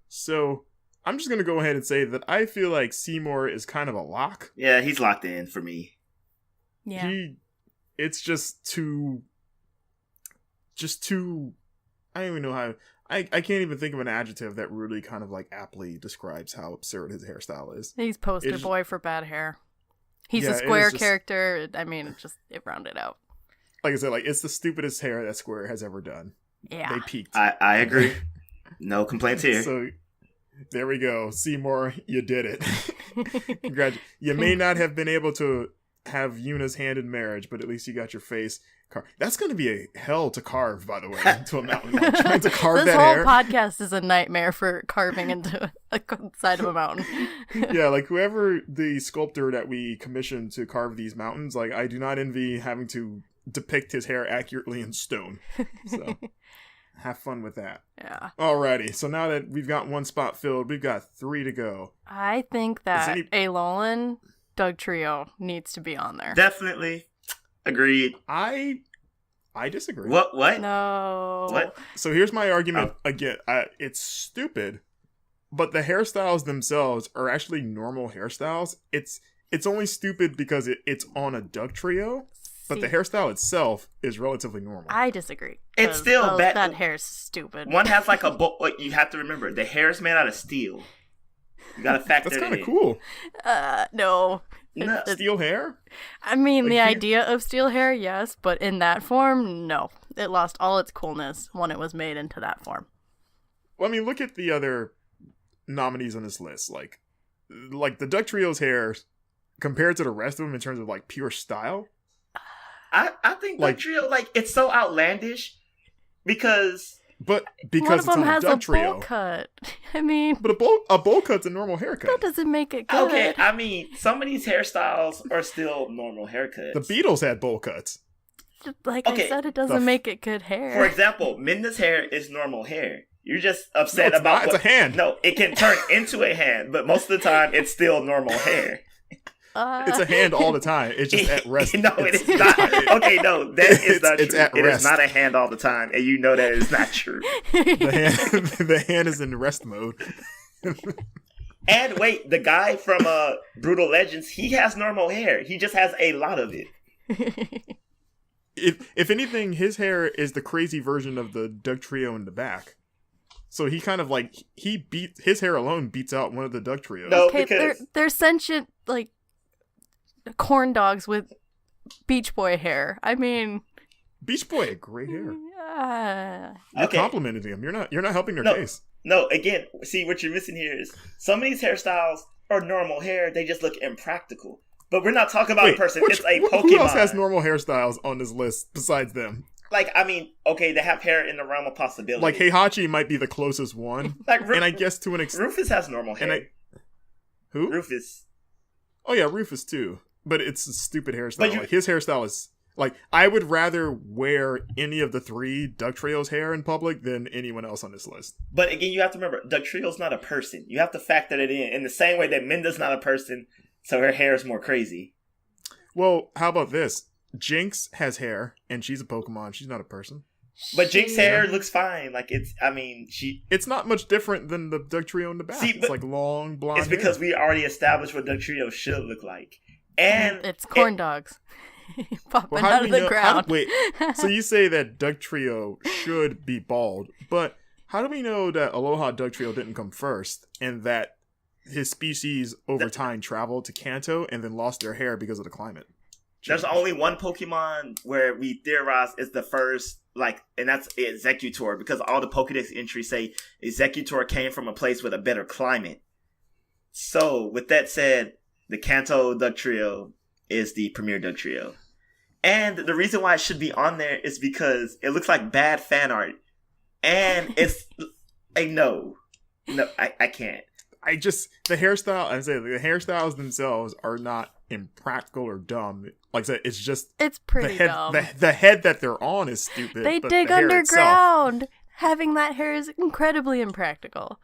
So I'm just gonna go ahead and say that I feel like Seymour is kind of a lock.
Yeah, he's locked in for me.
Yeah.
It's just too. I don't even know how. I can't even think of an adjective that really kind of like aptly describes how absurd his hairstyle is.
He's poster boy for bad hair. He's a Square character. I mean, it rounded out.
Like I said, like it's the stupidest hair that Square has ever done.
Yeah.
They peaked.
I agree. No complaints here.
So there we go. Seymour, you did it. Congratulations. You may not have been able to have Yuna's hand in marriage, but at least you got your face carved. That's going to be a hell to carve, by the way, into a mountain. Like, trying to carve
this
that
whole
hair.
podcast is a nightmare for carving into a side of a mountain.
Yeah, like whoever the sculptor that we commissioned to carve these mountains, like I do not envy having to depict his hair accurately in stone. So have fun with that.
Yeah.
Alrighty, so now that we've got one spot filled, we've got 3 to go.
I think that Alolan Doug Trio needs to be on there.
Definitely. Agreed.
I disagree.
What?
No.
What?
So here's my argument again. It's stupid, but the hairstyles themselves are actually normal hairstyles. It's only stupid because it's on a Doug Trio, but the hairstyle itself is relatively normal.
I disagree.
It's still bad.
That hair's stupid.
One has like you have to remember, the hair is made out of steel. You gotta factor
That's
that in.
kind of cool.
No.
No.
Steel hair?
I mean, the idea of steel hair, yes, but in that form, no. It lost all its coolness when it was made into that form.
Well, I mean, look at the other nominees on this list. Like the Doug Trio's hair compared to the rest of them in terms of like pure style.
I think Doug Trio, it's so outlandish because
one of them has a bowl cut. I mean,
but a bowl cut's a normal haircut.
That doesn't make it good.
Okay, I mean, some of these hairstyles are still normal haircuts.
The Beatles had bowl cuts.
I said, it doesn't make it good hair.
For example, Midna's hair is normal hair. You're just upset about
it's a hand.
No, it can turn into a hand, but most of the time it's still normal hair.
It's a hand all the time. It's just at rest.
No, it is not. Okay, no, that is not true.
It's at
it
rest.
Is not a hand all the time, and you know that is not true.
The hand is in rest mode.
And wait, the guy from Brutal Legends, he has normal hair. He just has a lot of it.
If anything, his hair is the crazy version of the Doug Trio in the back. So he kind of his hair alone beats out one of the Doug Trios.
No,
okay,
because
they're sentient corn dogs with Beach Boy hair. I mean,
Beach Boy had great hair.
Yeah.
You're complimenting him. You're not helping their case.
No, again, see what you're missing here is some of these hairstyles are normal hair. They just look impractical. But we're not talking about a person. It's a Pokemon.
Who else has normal hairstyles on this list besides them?
Like, I mean, okay, they have hair in the realm of possibility.
Like, Heihachi might be the closest one.
Like,
and I guess to an extent...
Rufus has normal hair.
Who?
Rufus.
Oh, yeah, Rufus, too. But it's a stupid hairstyle. Like, his hairstyle is... Like, I would rather wear any of the 3 Dugtrio's hair in public than anyone else on this list.
But again, you have to remember, Dugtrio's not a person. You have to factor that in the same way that Midna's not a person, so her hair is more crazy.
Well, how about this? Jinx has hair, and she's a Pokemon. She's not a person.
But Jinx's hair looks fine. Like,
It's not much different than the Dugtrio in the back. It's like long, blonde
It's because
hair.
we already established what Dugtrio should look like. And
it's corn dogs. Popping out of the ground.
Wait, so you say that Dugtrio should be bald, but how do we know that Aloha Dugtrio didn't come first, and that his species over time traveled to Kanto and then lost their hair because of the climate?
There's only one Pokemon where we theorize is the first, like, and that's Executor, because all the Pokedex entries say Executor came from a place with a better climate. So, with that said, the Kanto Dugtrio is the premier Dugtrio. And the reason why it should be on there is because it looks like bad fan art. And it's no, I can't.
The hairstyles themselves are not impractical or dumb. Like I said, it's just
it's pretty dumb.
The head that they're on is stupid.
They
but
dig
the hair
underground.
Itself,
having that hair is incredibly impractical.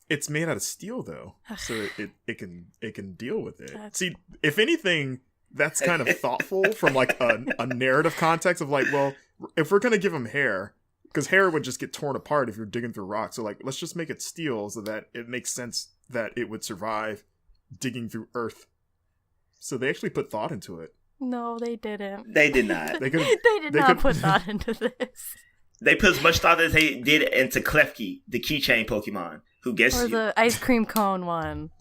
It's made out of steel though, so it can deal with it. See, if anything, that's kind of thoughtful from like a narrative context of like, well, if we're gonna give him hair, because hair would just get torn apart if you're digging through rocks. So like, let's just make it steel so that it makes sense that it would survive digging through earth. So they actually put thought into it.
No, they didn't.
They did not.
They did not put thought into this.
They put as much thought as they did into Klefki, the keychain Pokemon, who gets
or the ice cream cone one.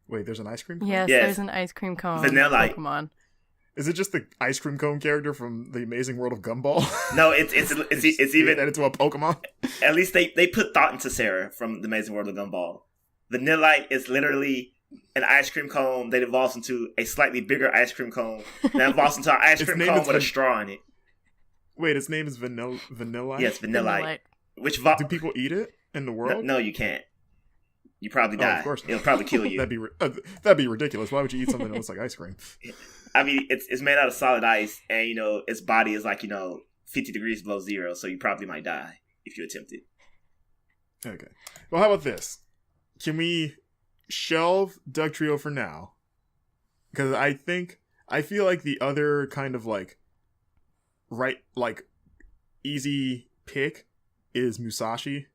Wait, there's an ice cream cone?
Yes, there's an ice cream cone
Vanilla
Pokemon.
Is it just the ice cream cone character from the Amazing World of Gumball?
No, it's even
that into a Pokemon.
At least they put thought into Sarah from the Amazing World of Gumball. Vanillite is literally an ice cream cone that evolves into a slightly bigger ice cream cone that evolves into an ice cream cone with a straw in it.
Wait, its name is Vanillite?
Yes, Vanillite.
Do people eat it in the world?
No, you can't. You probably die.
Of course not.
It'll probably kill you.
That'd be ridiculous. Why would you eat something that looks like ice cream?
I mean, it's made out of solid ice, and its body is like 50 degrees below zero, so you probably might die if you attempt it.
Okay. Well, how about this? Can we shelve Dugtrio for now? Because I feel like the other kind of easy pick is Musashi.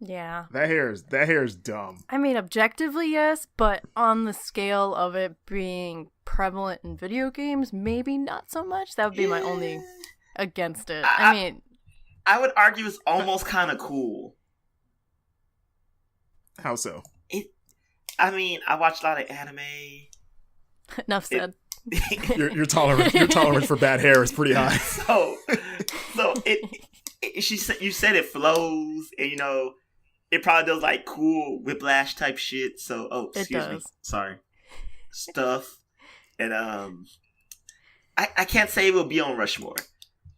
Yeah.
That hair is dumb.
I mean, objectively, yes, but on the scale of it being prevalent in video games, maybe not so much. That would be my only against it.
I would argue it's almost kind of cool.
How so?
I watch a lot of anime.
Enough said.
Your tolerance for bad hair is pretty high.
So you said it flows, and it probably does like cool whiplash type shit. So excuse me, sorry, stuff, and I can't say it will be on Rushmore.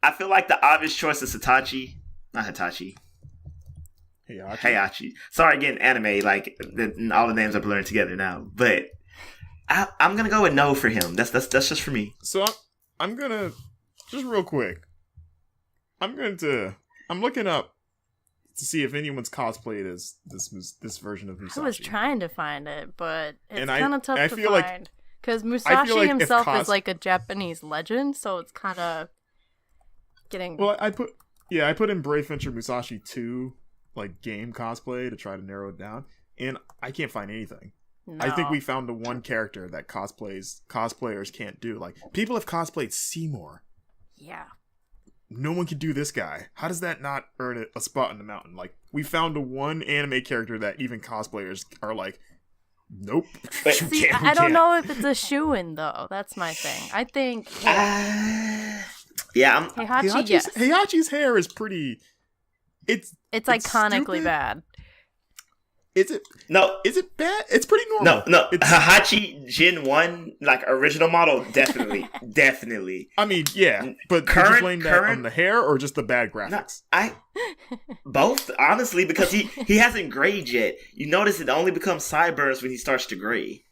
I feel like the obvious choice is Hitachi, not Hitachi. Heihachi. Sorry, again, anime, like all the names are blurring together now. But I'm gonna go with no for him. That's just for me.
So I'm gonna just real quick. I'm looking up to see if anyone's cosplayed as this version of Musashi.
I was trying to find it, but it's kind of tough to
feel
find because Musashi himself is like a Japanese legend, so it's kind of getting.
Well, I put in Brave Venture Musashi 2 game cosplay to try to narrow it down, and I can't find anything. No. I think we found the one character that cosplayers can't do. Like, people have cosplayed Seymour.
Yeah.
No one can do this guy. How does that not earn a spot in the mountain? Like, we found the one anime character that even cosplayers are like, nope.
See, I don't know if it's a shoo-in, though. That's my thing. I think...
Yeah.
Heihachi's
hair is pretty...
It's iconically
stupid.
bad.
Is it?
No.
Is it bad? It's pretty normal.
No.
It's,
Hahachi Gen 1, like, original model, definitely. Definitely.
I mean, yeah. But did you blame that on the hair or just the bad graphics?
Both, honestly, because he hasn't grayed yet. You notice it only becomes sideburns when he starts to gray.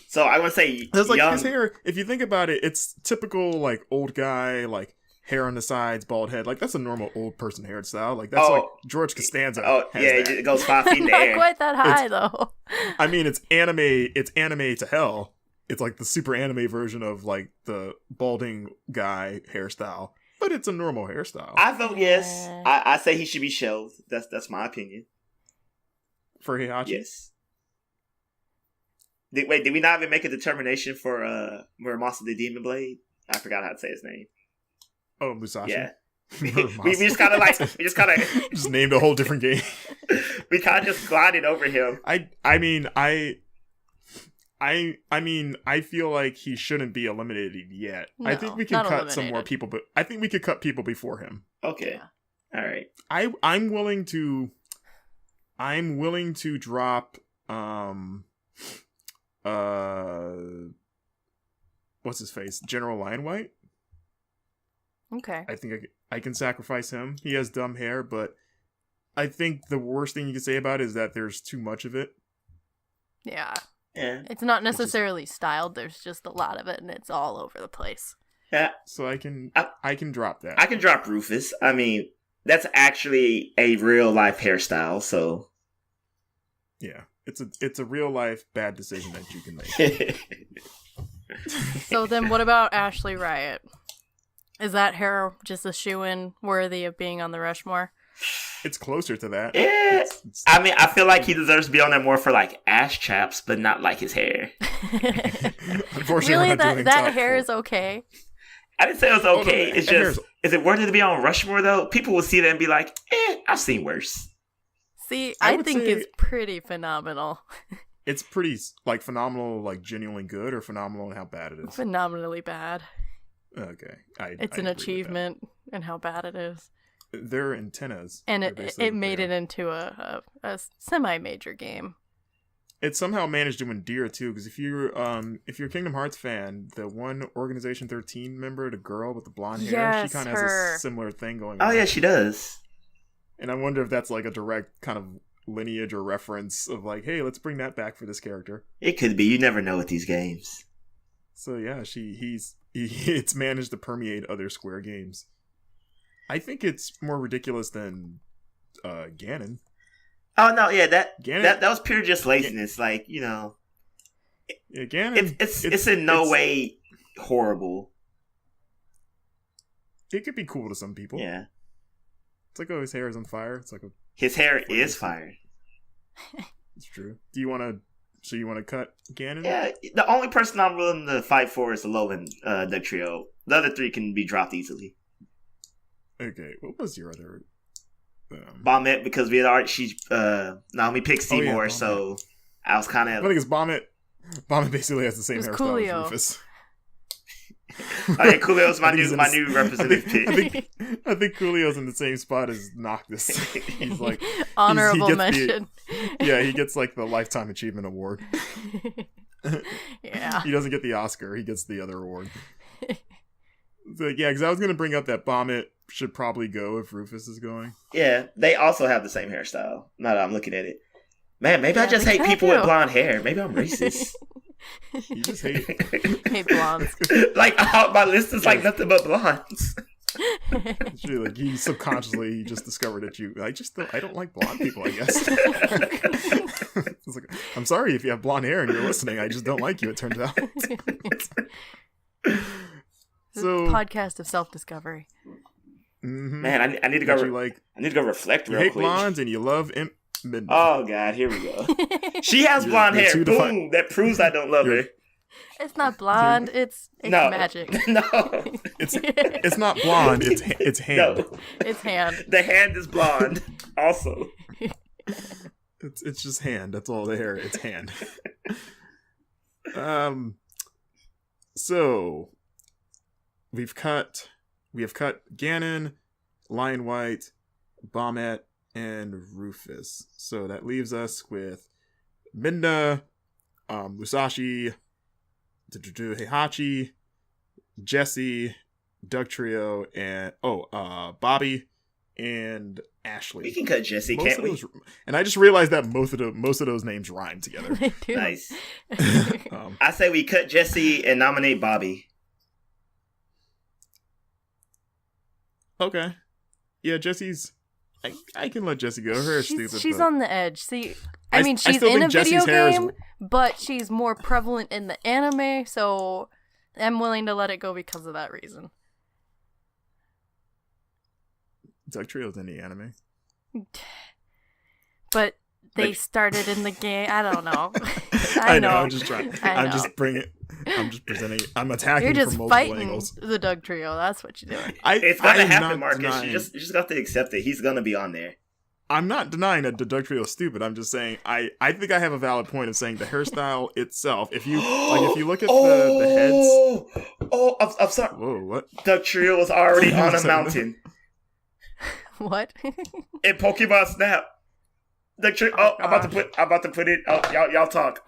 So I would say
It's like
young.
his hair, if you think about it, it's typical, like, old guy, like, hair on the sides, bald head. Like, that's a normal old person hairstyle. Like, that's like George Costanza.
Oh, yeah,
that.
it goes 5 feet in the air.
Not quite that high, though.
I mean, it's anime to hell. It's like the super anime version of, like, the balding guy hairstyle. But it's a normal hairstyle.
I vote yes. I say he should be shelved. That's my opinion.
For Heihachi?
Yes. Did we not even make a determination for Muramasa the Demon Blade? I forgot how to say his name.
Oh, Musashi?
Yeah. we just kind of
just named a whole different game.
We kind of just glided over him.
I feel like he shouldn't be eliminated yet.
No,
I think we can cut
eliminated.
some more people, but I think we could cut people before him.
Okay. Yeah. All right.
I'm willing to drop what's his face? General Lion White.
Okay.
I think I can sacrifice him. He has dumb hair, but I think the worst thing you can say about it is that there's too much of it.
Yeah.
Yeah.
It's not necessarily styled. There's just a lot of it, and it's all over the place.
Yeah.
So I can drop that.
I can drop Rufus. I mean, that's actually a real life hairstyle. So
yeah, it's a real life bad decision that you can make.
So then, what about Ashley Riot? Is that hair just a shoo-in worthy of being on the Rushmore?
It's closer to that.
Yeah. I mean, I feel like he deserves to be on there more for like ass chaps, but not like his hair.
Unfortunately,
really,
we're not doing
that
top
hair
four.
is okay.
I didn't say it was okay.
Oh, no,
it's just, is it worthy to be on Rushmore though? People will see that and be like, I've seen worse.
See,
I
I
would
think
say-
it's pretty phenomenal.
It's pretty like phenomenal, like genuinely good, or phenomenal in how bad it is.
Phenomenally bad.
Okay,
It's
I
an
agree with that.
achievement in how bad it is.
They're antennas,
And
They're
it
basically
made
there.
it into a semi-major game.
It somehow managed to endear too, because if you're a Kingdom Hearts fan, the one Organization 13 member, the girl with the blonde hair, she
Yes,
kind of has
her.
a similar thing going
Oh
on.
yeah, she does.
And I wonder if that's like a direct kind of lineage or reference of like, hey, let's bring that back for this character.
It could be. You never know with these games.
So yeah, it's managed to permeate other Square games. I think it's more ridiculous than Ganon.
Oh no, yeah,
Ganon-
that was pure just laziness. Like, you know,
Yeah, Ganon.
it's in no way horrible.
It could be cool to some people.
Yeah,
It's like, oh, his hair is on fire. It's like
his hair is fire.
it's true. Do you want to cut Ganon?
Yeah, the only person I'm willing to fight for is the Lowen Duck Trio. The other three can be dropped easily.
Okay, what was your other?
Bombette, because we had already Naomi picked Seymour,
Bombette.
so I was kind
I
of.
think it's Bombette. Bombette basically has the same
It was
hairstyle
Coolio.
as Rufus.
Oh yeah, Coolio's my
I think he's
new
in
my
the-
new representative pick.
I think Coolio's in the same spot as Noctis. He's like
Honorable
gets
mention.
Yeah, he gets like the Lifetime Achievement Award.
Yeah.
He doesn't get the Oscar. He gets the other award. So, yeah, because I was going to bring up that Bombette should probably go if Rufus is going.
Yeah, they also have the same hairstyle. Now that I'm looking at it, man, maybe I
Yeah,
just
they
hate
kinda
people
do.
with blonde hair. Maybe I'm racist.
You just hate.
Hey, blondes.
Like my list is like nothing but blondes.
It's really like he subconsciously just discovered that I don't like blonde people, I guess. It's like, I'm sorry if you have blonde hair and you're listening. I just don't like you, it turns out. So
Podcast of self-discovery.
mhm.
Man, I need to go.
But you like
I need to go reflect
you
real
hate
quick.
blondes and you love Midna.
Oh God, here we go. She has
You're-
blonde
you're
hair.
too
Boom.
defined.
That proves I don't love
You're-
her.
It's not blonde. It's
No.
magic.
No.
It's not blonde. It's hand.
No.
It's hand.
The hand is blonde. Also.
It's just hand. That's all the hair. It's hand. So we have cut Ganon, Lion White, Bombette, and Rufus. So that leaves us with Midna, Musashi, Heihachi, Jesse, Doug Trio, and Bobby and Ashley.
We can cut Jesse, can't we?
And I just realized that most of those names rhyme together.
They do.
Nice. I say we cut Jesse and nominate Bobby.
Okay. Yeah, Jesse's... I can let Jessie go. Her hair's stupid.
She's
but...
on the edge. See, I mean, she's
still
in a
think Jesse's
video
hair
game, but she's more prevalent in the anime, so I'm willing to let it go because of that reason.
Doug Trio's in the anime.
But they started in the game. I don't know.
I know. I'm just trying. I'm just bringing it. I'm just presenting. I'm attacking
You're just
from multiple
fighting
angles.
the Doug Trio. That's what you're doing.
It's gonna happen, Marcus.
Denying,
you just got to accept it. He's gonna be on there.
I'm not denying that the Doug Trio is stupid. I'm just saying I think I have a valid point of saying the hairstyle itself. If you look at the heads.
I'm sorry.
Whoa, what?
Doug Trio was already on a mountain.
What?
In Pokemon Snap. Doug Trio. I'm about to put it. Y'all talk.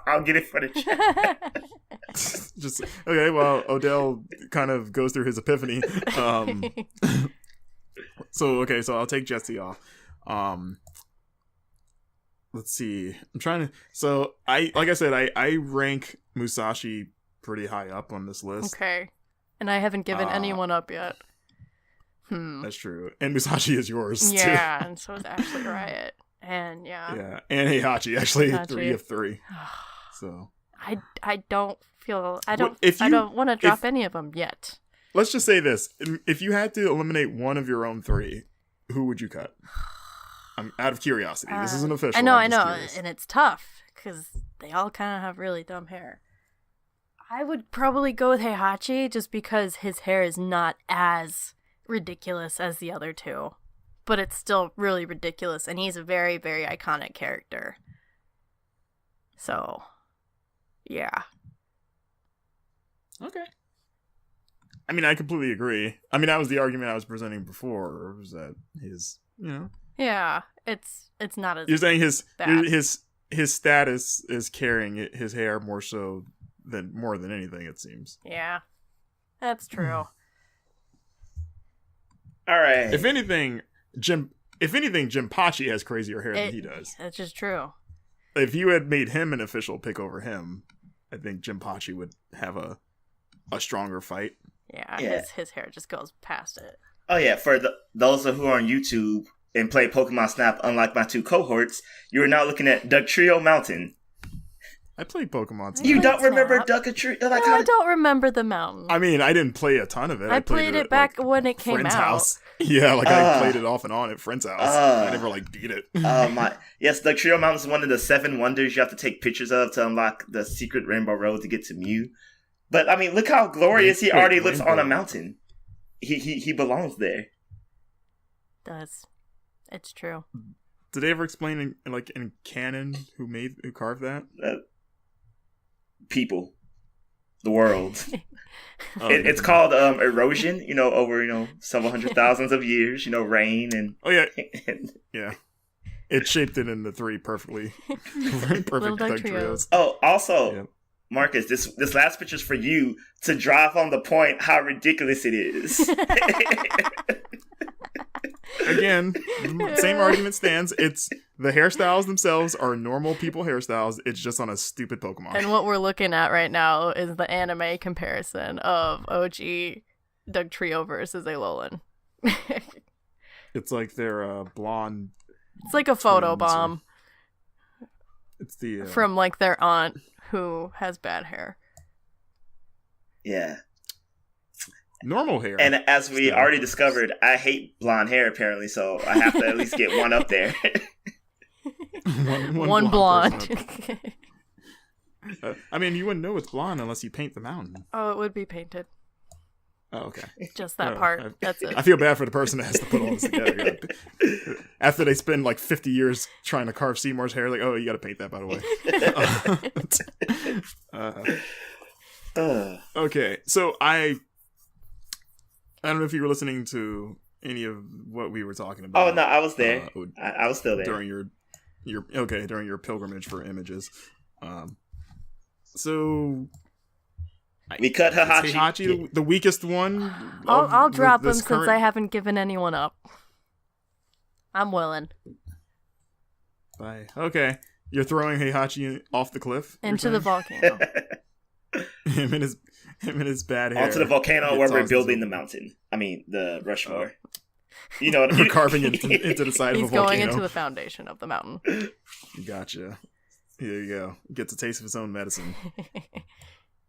I'll get it for the chat.
Just okay. Well, Odell kind of goes through his epiphany. So I'll take Jesse off. Let's see. I'm trying to. So I rank Musashi pretty high up on this list.
Okay, and I haven't given anyone up yet.
That's true. And Musashi is yours too.
Yeah, and so is Ashley Riot, and
yeah, and Heihachi actually 3 of 3. So
I don't feel I don't want to drop any of them yet.
Let's just say this: if you had to eliminate one of your own 3, who would you cut? I'm out of curiosity. This isn't official.
I know, and it's tough because they all kind of have really dumb hair. I would probably go with Heihachi just because his hair is not as ridiculous as the other 2, but it's still really ridiculous, and he's a very, very iconic character. So, yeah.
Okay. I mean, I completely agree. I mean, that was the argument I was presenting before, was that his,
Yeah, it's not as.
You're saying
bad.
his status is carrying his hair more than anything, it seems.
Yeah, that's true.
All right.
If anything, Jinpachi has crazier hair than he does.
That's just true.
If you had made him an official pick over him, I think Jinpachi would have a stronger fight.
Yeah. His hair just goes past it.
Oh yeah, for those who are on YouTube and play Pokemon Snap, unlike my 2 cohorts, you are now looking at Doug Trio Mountain.
I played Pokemon Snap.
You don't remember Doug Trio?
I don't remember the mountain.
I mean, I didn't play a ton of it.
I played it back when it came
friend's
out.
House. Yeah, I played it off and on at friend's house. I never beat it.
Yes, Doug Trio Mountain is one of the 7 wonders you have to take pictures of to unlock the secret Rainbow Road to get to Mew. But I mean, look how glorious he already looks on a mountain. He belongs there.
Does. It's true.
Did they ever explain in canon who carved that?
People, the world. It's called erosion. Over several hundred thousands of years. Rain and
yeah. It shaped it into 3 perfectly, perfect Doug Trios.
Oh, also, Marcus, this last picture's for you to drive on the point how ridiculous it is.
Again, same argument stands. It's the hairstyles themselves are normal people hairstyles. It's just on a stupid Pokemon.
And what we're looking at right now is the anime comparison of OG Doug Trio versus Alolan.
It's like they're blonde.
It's like a photo bomb.
It's the
from their aunt who has bad hair.
Yeah.
Normal hair.
And as we already discovered, I hate blonde hair apparently, so I have to at least get one up there.
one blonde.
I mean, you wouldn't know it's blonde unless you paint the mountain.
Oh, it would be painted.
Oh, okay.
Just that part. That's it.
I feel bad for the person that has to put all this together. After they spend 50 years trying to carve Seymour's hair, you got to paint that, by the way. Okay, so I don't know if you were listening to any of what we were talking about.
Oh no, I was there. I was still there
during your pilgrimage for images. So
we cut Heihachi.
Heihachi the weakest one.
I'll drop him
this
since I haven't given anyone up. I'm willing.
Bye. Okay, you're throwing Heihachi off the cliff
into the volcano.
him and his bad hair
onto the volcano where we're building the mountain. I mean the Rushmore. You know,
we're carving into the side of a volcano.
He's going into the foundation of the mountain.
Gotcha. Here you go. Gets a taste of his own medicine.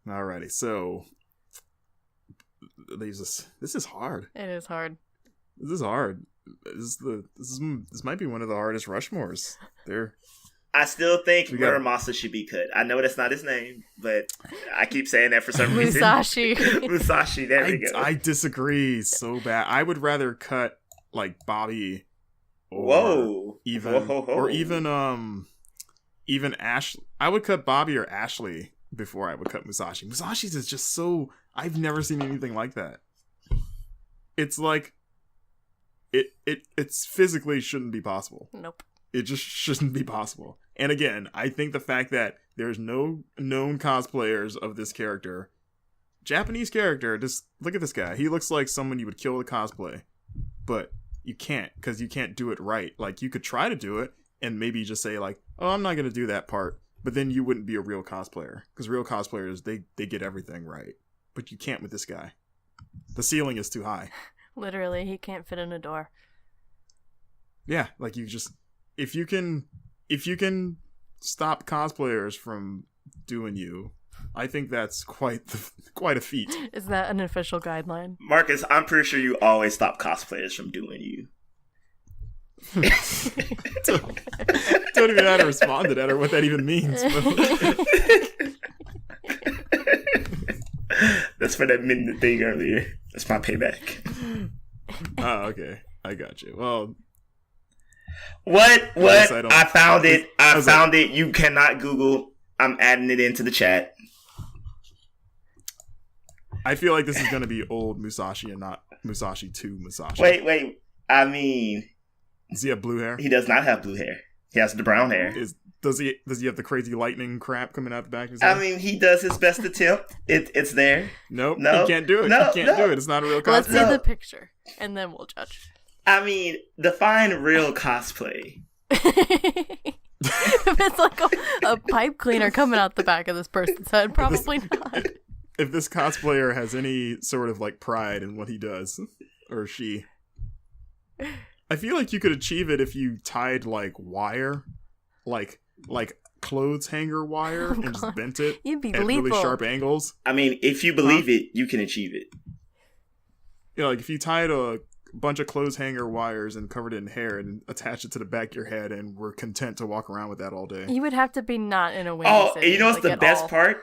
Alrighty, so this is hard.
It is hard.
This is hard. This might be one of the hardest Rushmores.
I still think Muramasa should be cut. I know that's not his name, but I keep saying that for some reason. Musashi, there we go.
I disagree so bad. I would rather cut like Bobby or even Ash. I would cut Bobby or Ashley before I would cut Musashi. Musashi's is just so, I've never seen anything like that. It's like it's physically shouldn't be possible.
Nope.
It just shouldn't be possible. And again, I think the fact that there's no known cosplayers of this character, Japanese character, just look at this guy. He looks like someone you would kill with cosplay, but you can't because you can't do it right. Like you could try to do it and maybe just say like, oh, I'm not going to do that part. But then you wouldn't be a real cosplayer because real cosplayers, they get everything right. But you can't with this guy. The ceiling is too high.
Literally, he can't fit in a door.
Yeah, like you just, if you can stop cosplayers from doing you, I think that's quite a feat.
Is that an official guideline?
Marcus, I'm pretty sure you always stop cosplayers from doing you.
Don't even know how to respond to that or what that even means.
That's for that Midna thing earlier. That's my payback.
Oh, okay. I got you. Well,
what? I found it. I found it. You cannot Google. I'm adding it into the chat.
I feel like this is going to be old Musashi and not Musashi 2 Musashi.
Wait. I mean,
does he have blue hair?
He does not have blue hair. He has the brown hair.
Does he have the crazy lightning crap coming out the back of his head?
I mean, he does his best attempt. It's there.
Nope. No, he can't do it. He can't do it. It's not a real cosplay.
Let's see the picture, and then we'll judge.
I mean, define real cosplay.
If it's like a pipe cleaner coming out the back of this person's head, probably not.
If this cosplayer has any sort of like pride in what he does, or she, I feel like you could achieve it if you tied like wire, like clothes hanger wire, and just bent it
You'd be
at
lethal.
really sharp angles.
I mean, if you believe it, you can achieve it.
Yeah, like if you tied a bunch of clothes hanger wires and covered it in hair and attached it to the back of your head and were content to walk around with that all day.
You would have to be not in a windy city.
And you know what's the best part?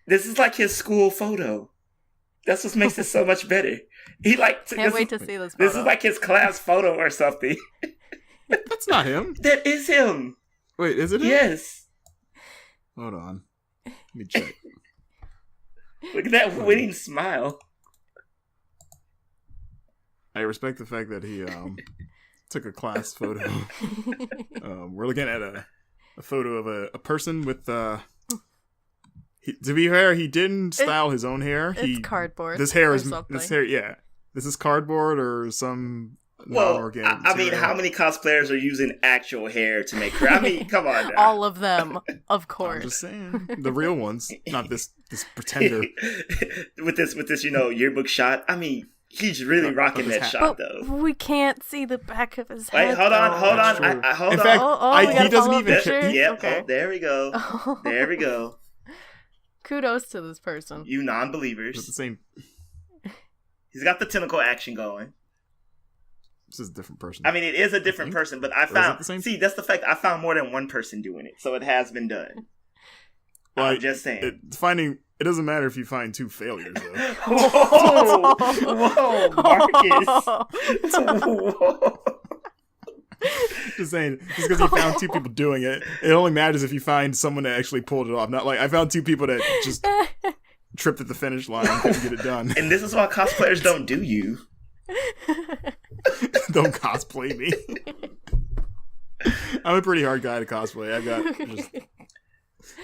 This is like his school photo. That's what makes it so much better. He
can't wait to see this photo.
This is like his class photo or something.
That's not him.
That is him.
Wait, is it him?
Yes.
Hold on. Let me check.
Look at that winning smile.
I respect the fact that he took a class photo. We're looking at a photo of a person with to be fair, he didn't style his own hair.
It's cardboard.
This hair is yeah. This is cardboard or some non-organic.
I mean, how many cosplayers are using actual hair to make hair? I mean, come on now.
All of them, of course.
I'm just saying, the real ones, not this pretender.
with this, yearbook shot. I mean, he's really rocking that shot, though.
We can't see the back of his head.
Wait, hold on.
Hold
on.
In fact, he doesn't even care.
Yep.
Okay.
Oh, there we go. There we go.
Kudos to this person.
You non-believers.
It's the same.
He's got the tentacle action going.
This is a different person.
I mean, it is a different person, but I found...
See,
that's the fact. I found more than one person doing it, so it has been done. Well, I'm just saying.
It doesn't matter if you find two failures, though.
Whoa, Marcus. Whoa.
Just saying, just because you found two people doing it, it only matters if you find someone that actually pulled it off. Not like I found two people that just tripped at the finish line and couldn't get it done.
And this is why cosplayers don't do you.
Don't cosplay me. I'm a pretty hard guy to cosplay.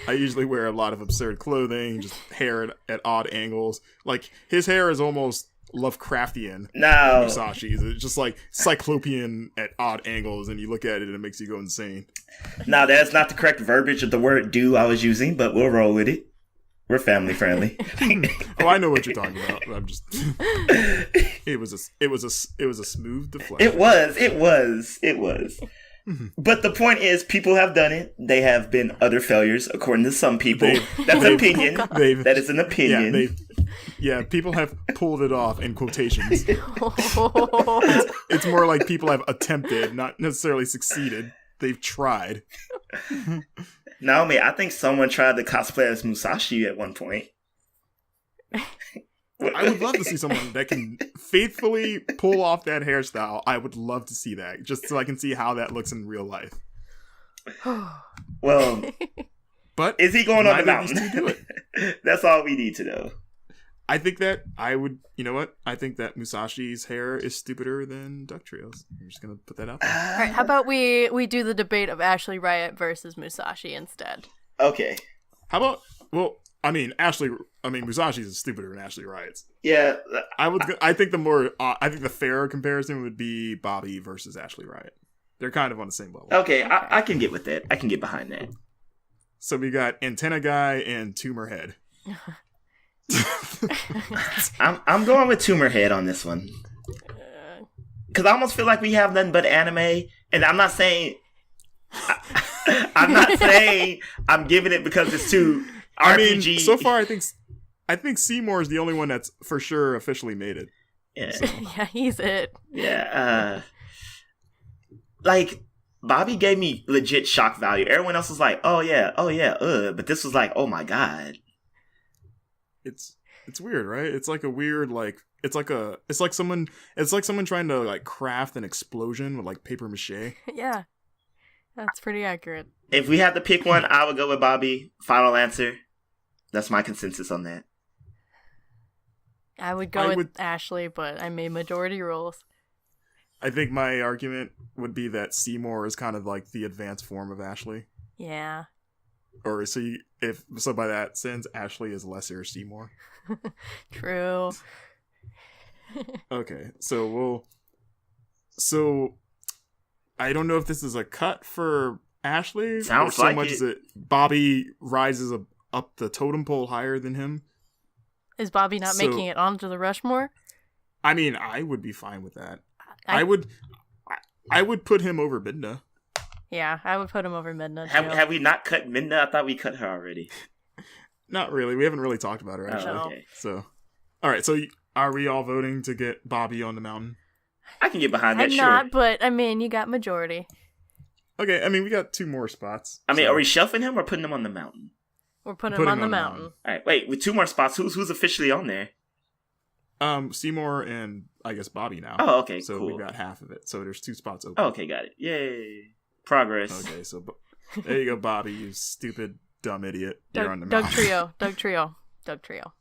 I usually wear a lot of absurd clothing, just hair at odd angles. Like, his hair is almost Lovecraftian.
No.
Musashi's. It's just like cyclopean at odd angles, and you look at it and it makes you go insane.
No, that's not the correct verbiage of the word "do" I was using, but we'll roll with it. We're family friendly.
Oh, I know what you're talking about. I'm just. It was a smooth deflection.
It was. But the point is, people have done it. They have been utter failures, according to some people. That's an opinion. That is an opinion.
Yeah, people have pulled it off in quotations. It's more like people have attempted, not necessarily succeeded. They've tried.
Naomi, I think someone tried to cosplay as Musashi at one point.
I would love to see someone that can faithfully pull off that hairstyle. I would love to see that, just so I can see how that looks in real life.
Well,
but
is he going on the
neither of these
mountain?
two do it.
That's all we need to know.
I think that you know what? I think that Musashi's hair is stupider than Duck Trio's. I'm just going to put that out there.
All right, how about we do the debate of Ashley Riot versus Musashi instead?
Okay.
How about, Musashi's is stupider than Ashley Riot's.
Yeah.
I think the fairer comparison would be Bobby versus Ashley Riot. They're kind of on the same level.
Okay, I can get with that. I can get behind that.
So we got Antenna Guy and Tumor Head.
I'm going with Tumor Head on this one. Because I almost feel like we have nothing but anime. And I'm not saying... I'm giving it because it's too RPG.
I mean, so far I think Seymour is the only one that's for sure officially made it.
Yeah,
So.
Yeah, he's it.
Yeah. Like, Bobby gave me legit shock value. Everyone else was like, oh yeah, but this was like, oh my god.
It's weird, right? It's like a weird, like, it's like someone trying to like craft an explosion with like paper mache.
Yeah, that's pretty accurate.
If we had to pick one, I would go with Bobby. Final answer. That's my consensus on that.
I would go with Ashley, but I made majority rules.
I think my argument would be that Seymour is kind of like the advanced form of Ashley.
Yeah.
Or so by that sense, Ashley is lesser Seymour.
True.
Okay, so I don't know if this is a cut for Ashley.
Sounds
or so
like
much
it.
as Bobby rises up the totem pole higher than him.
Is Bobby not making it onto the Rushmore?
I mean, I would be fine with that. I would put him over Midna.
Yeah, I would put him over Midna.
Have we not cut Midna? I thought we cut her already.
Not really. We haven't really talked about her, actually.
Oh, okay.
So, all right. So, are we all voting to get Bobby on the mountain?
I can get behind that,
I'm
sure.
not, but I mean, you got majority.
Okay, I mean, we got 2 more spots.
I mean,
so.
are we shelving him or putting him on the mountain?
We're putting him on the mountain.
All right, wait. With 2 more spots, who's officially on there?
Seymour and I guess Bobby now.
Oh, okay,
so
cool.
we've got half of it. So there's 2 spots open.
Oh, okay, got it. Yay. Progress.
Okay, so there you go, Bobby, you stupid, dumb idiot. You're on the
Doug
mountain.
Doug Trio.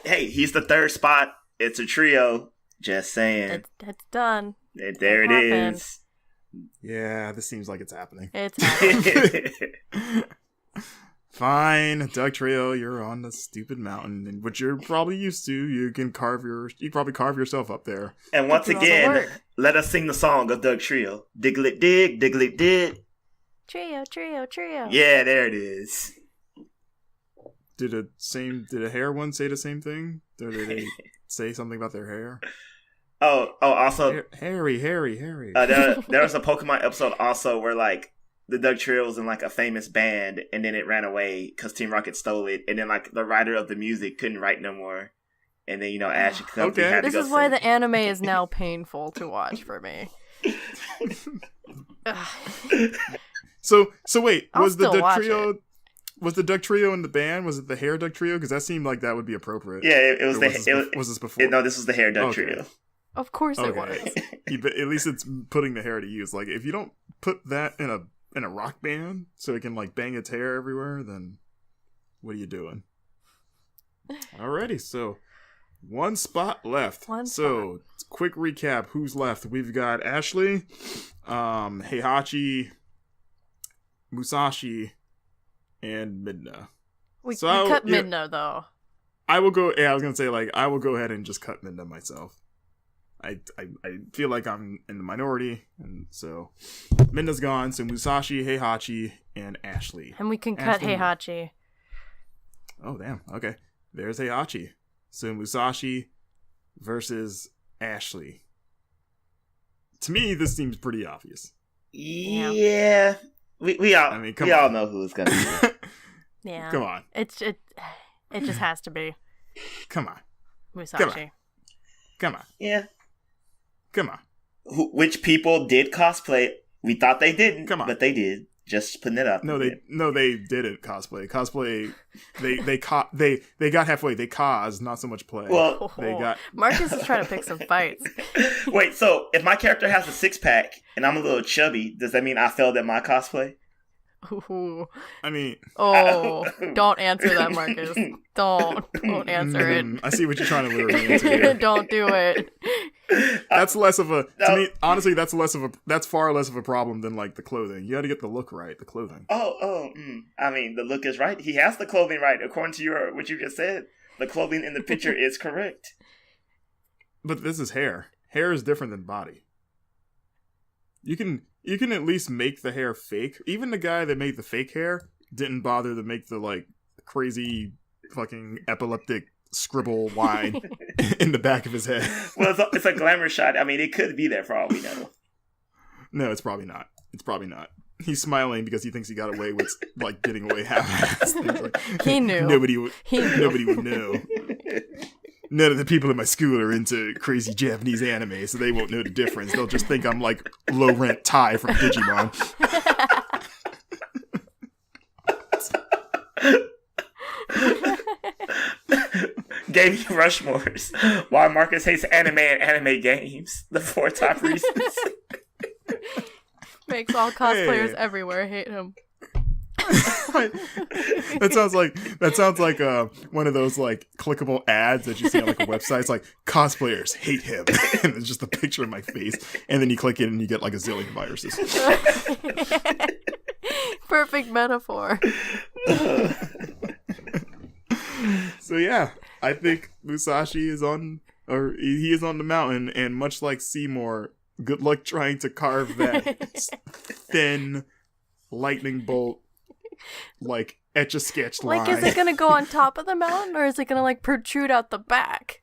Hey, he's the 3rd spot. It's a trio. Just saying.
It's done.
There it
happened.
is.
Yeah, this seems like it's happening.
It's happened.
Fine, Doug Trio, you're on the stupid mountain, which you're probably used to. You can probably carve yourself up there.
And once
It also
again,
worked.
let us sing the song of Doug Trio. Digglet dig, digglet dig.
Trio.
Yeah, there it is.
Did a hair one say the same thing? Did they say something about their hair?
Also,
Harry.
there was a Pokemon episode also where like the Doug Trio was in like a famous band and then it ran away because Team Rocket stole it, and then like the writer of the music couldn't write no more, and then Ash and company had to
This
go
is why
sing.
the anime is now painful to watch for me.
So wait,
I'll
was the
still
Doug
watch
Trio?
it.
Was the Doug Trio in the band? Was it the hair Doug Trio? Because that seemed like that would be appropriate.
Yeah, it was
Was this before?
No, this was the hair Doug
Okay.
Trio.
Of course it
Okay.
was.
But at least it's putting the hair to use. Like, if you don't put that in a rock band so it can like bang its hair everywhere, then what are you doing? Alrighty, so One spot left. So, quick recap. Who's left? We've got Ashley, Heihachi, Musashi, and Midna.
We cut Midna, though.
I will go... Yeah, I was going to say, like, I will go ahead and just cut Midna myself. I feel like I'm in the minority, and so Midna's gone, so Musashi, Heihachi, and Ashley.
And we can cut Heihachi.
Oh, damn. Okay. There's Heihachi. So Musashi versus Ashley. To me, this seems pretty obvious.
Yeah. We all know who it's gonna be.
Yeah.
Come on.
It just has to be.
Come on.
Musashi.
Come on.
Yeah.
Come on.
Which people did cosplay. We thought they didn't,
Come on.
But they did. Just putting it up.
No, they didn't cosplay. Cosplay, they got halfway. They caused, not so much play.
Well,
Marcus is trying to pick some fights.
Wait, so if my character has a 6-pack and I'm a little chubby, does that mean I failed at my cosplay?
Ooh.
I mean...
Oh, don't answer that, Marcus. Don't answer it.
I see what you're trying to lure me into here.
Don't do it.
That's less of a... To me, honestly, that's far less of a problem than, like, the clothing. You gotta get the look right, the clothing.
I mean, the look is right. He has the clothing right, according to what you just said. The clothing in the picture is correct.
But this is hair. Hair is different than body. You can at least make the hair fake. Even the guy that made the fake hair didn't bother to make the, like, crazy fucking epileptic scribble line in the back of his head.
Well, it's a glamour shot. I mean, it could be there for all we know.
No, it's probably not. He's smiling because he thinks he got away with, like, getting away half-assed. Like,
he knew.
Nobody would know. None of the people in my school are into crazy Japanese anime, so they won't know the difference. They'll just think I'm like low-rent Tai from Digimon.
Gaming Rushmores. Why Marcus hates anime and anime games. The 4 top reasons.
Makes all cosplayers everywhere hate him.
That sounds like one of those like clickable ads that you see on like a website. It's like cosplayers hate him, and it's just a picture of my face, and then you click it and you get like a zillion viruses.
Perfect metaphor.
So yeah, I think Musashi is on the mountain, and much like Seymour, good luck trying to carve that thin lightning bolt. Like etch-a-sketch line.
Like, is it gonna go on top of the mountain, or is it gonna like protrude out the back?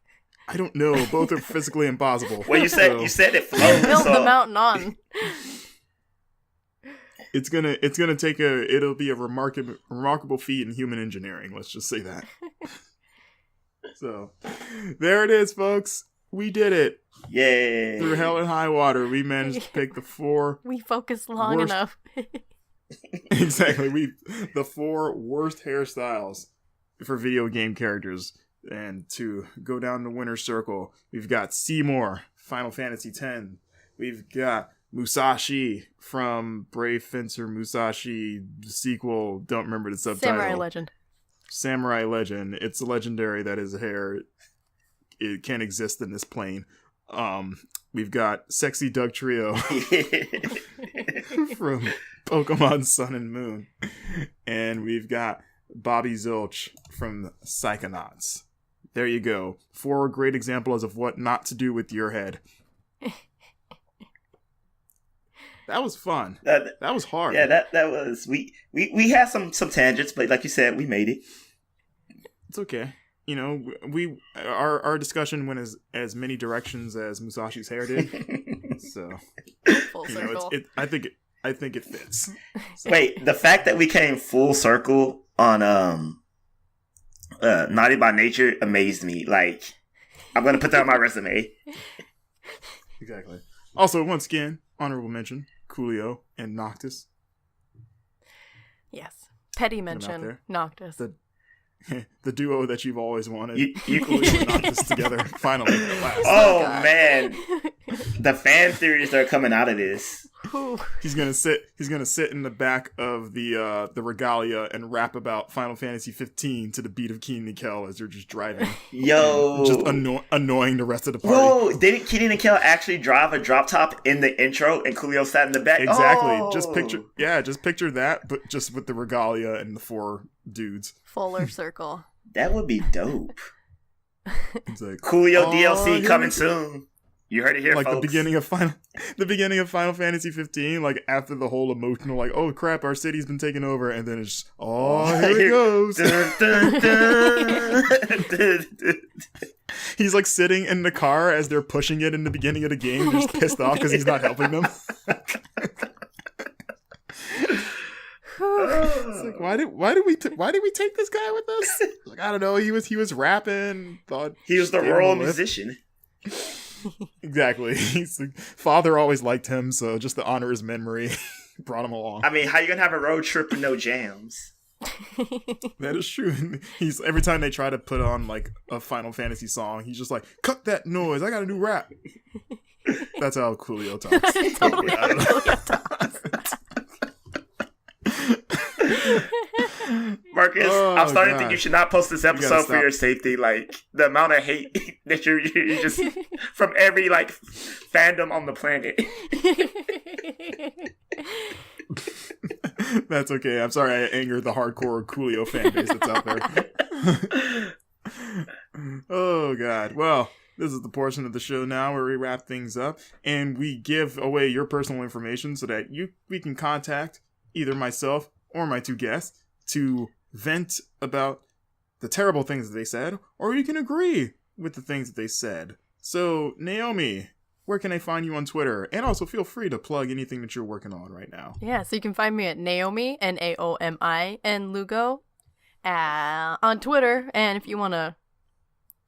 I don't know. Both are physically impossible.
Well, you said it flows.
Built the mountain on.
It'll be a remarkable feat in human engineering. Let's just say that. So, there it is, folks. We did it.
Yay!
Through hell and high water, we managed to pick the 4.
We focused long enough.
Exactly. The 4 worst hairstyles for video game characters. And to go down the winner's circle, we've got Seymour, Final Fantasy X. We've got Musashi from Brave Fencer Musashi sequel. Don't remember the subtitle. Samurai Legend. It's legendary that his hair it can't exist in this plane. We've got Sexy Doug Trio from Pokemon Sun and Moon. And we've got Bobby Zilch from Psychonauts. There you go. 4 great examples of what not to do with your head. That was fun. That was hard.
Yeah, that was... We had some tangents, but like you said, we made it.
It's okay. You know, our discussion went as many directions as Musashi's hair did. So,
full circle.
I think it fits. So.
Wait, the fact that we came full circle on Naughty by Nature amazed me. Like, I'm gonna put that on my resume.
Exactly. Also, once again, honorable mention: Coolio and Noctis.
Yes, petty mention: Noctis.
The duo that you've always wanted. Coolio and Noctis together, finally.
Oh man, The fan theories that are coming out of this.
He's gonna sit in the back of the regalia and rap about Final Fantasy 15 to the beat of Keen and Kel as they're just driving.
Yo,
just annoying the rest of the party.
Whoa, didn't Keen and Kel actually drive a drop top in the intro and Coolio sat in the back?
Exactly.
Oh.
Just picture that, but just with the regalia and the 4 dudes.
Fuller circle.
That would be dope.
It's like,
Coolio DLC coming soon. You heard it here,
like
folks.
the beginning of Final Fantasy 15, like after the whole emotional, like, oh crap, our city's been taken over, and then it's just, here it goes.
Dun, dun, dun.
He's like sitting in the car as they're pushing it in the beginning of the game, just pissed off because he's not helping them. It's like, why did we take this guy with us? Like, I don't know. He was rapping. Thought
He was the rural musician.
Exactly. He's like, father always liked him, so just to honor his memory, brought him along.
I mean, how you gonna have a road trip with no jams?
That is true. He's every time they try to put on like a Final Fantasy song, he's just like, cut that noise. I gotta do rap. That's how Coolio talks.
Totally how Coolio talks.
Marcus, I'm starting to think you should not post this episode for your safety. Like the amount of hate that you're just from every like fandom on the planet.
That's okay. I'm sorry I angered the hardcore Coolio fan base that's out there. Oh god. Well, this is the portion of the show now where we wrap things up and we give away your personal information so that we can contact either myself or my 2 guests to vent about the terrible things that they said, or you can agree with the things that they said. So, Naomi, where can I find you on Twitter? And also feel free to plug anything that you're working on right now.
Yeah, so you can find me at Naomi, Naomi, and Lugo on Twitter. And if you want to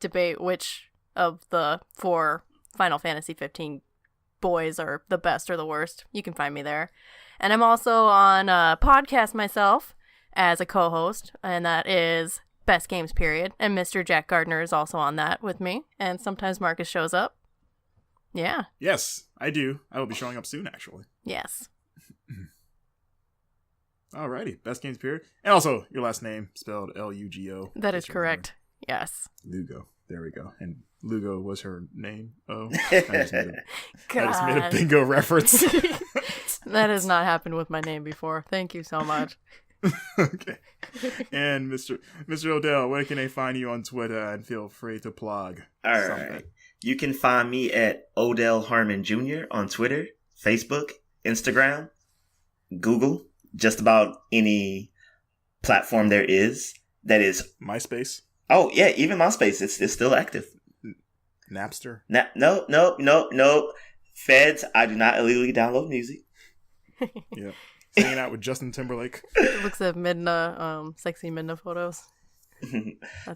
debate which of the 4 Final Fantasy 15 boys are the best or the worst, you can find me there. And I'm also on a podcast myself as a co-host, and that is Best Games Period. And Mr. Jack Gardner is also on that with me, and sometimes Marcus shows up. Yeah.
Yes, I do. I will be showing up soon, actually.
Yes.
Alrighty, Best Games Period. And also, your last name, spelled Lugo.
That is correct. Yes.
Lugo. There we go. And Lugo was her name. Oh, I just made a bingo reference.
That has not happened with my name before. Thank you so much.
Okay. And Mr. Odell, where can they find you on Twitter? And feel free to plug.
All
something.
right. You can find me at Odell Harmon Jr. on Twitter, Facebook, Instagram, Google, just about any platform there is that is
MySpace.
Oh yeah, even MySpace, it's still active.
Napster.
No. Feds, I do not illegally download music.
Yeah. Hanging out with Justin Timberlake.
Looks at Midna, sexy Midna photos.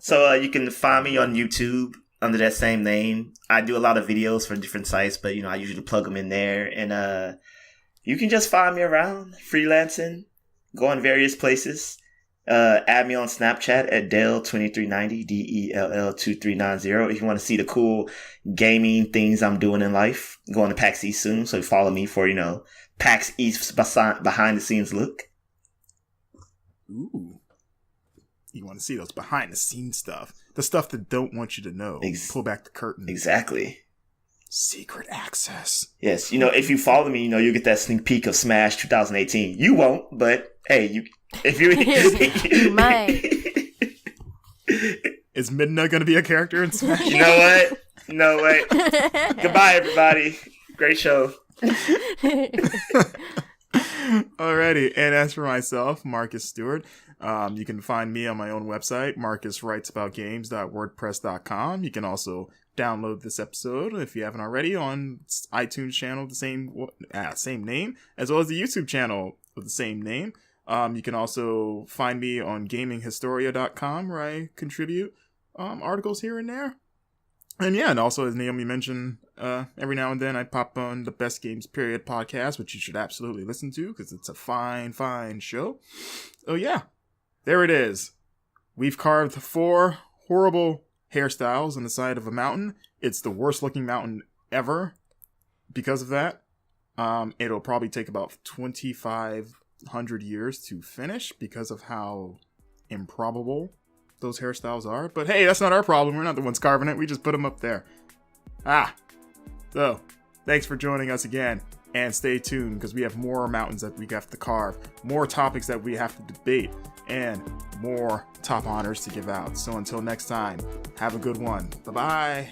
So you can find me on YouTube under that same name. I do a lot of videos for different sites, but I usually plug them in there. And you can just find me around freelancing, go on various places. Add me on Snapchat at Dell2390, DELL2390. If you want to see the cool gaming things I'm doing in life, going to PAX East soon. So follow me for, PAX East behind the scenes look.
Ooh. You want to see those behind the scenes stuff. The stuff that don't want you to know. Pull back the curtain.
Exactly.
Secret access.
Yes. If you follow me, you'll get that sneak peek of Smash 2018. You won't, but hey, if you
you might.
Is Midna going to be a character in Smash?
You know what? No, wait. Goodbye, everybody. Great show.
Alrighty, and as for myself, Marcus Stewart, you can find me on my own website, marcuswritesaboutgames.wordpress.com. You can also download this episode, if you haven't already, on iTunes channel of the same name, as well as the YouTube channel of the same name. You can also find me on gaminghistoria.com, where I contribute articles here and there. And yeah, and also, as Naomi mentioned, every now and then I pop on the Best Games Period podcast, which you should absolutely listen to, because it's a fine, fine show. Oh yeah, there it is. We've carved 4 horrible hairstyles on the side of a mountain. It's the worst looking mountain ever. because of that, it'll probably take about 2,500 years to finish because of how improbable those hairstyles are. But hey, that's not our problem. We're not the ones carving it. We just put them up there. So thanks for joining us again, and stay tuned because we have more mountains that we have to carve, more topics that we have to debate, and more top honors to give out. So until next time, have a good one. Bye-bye.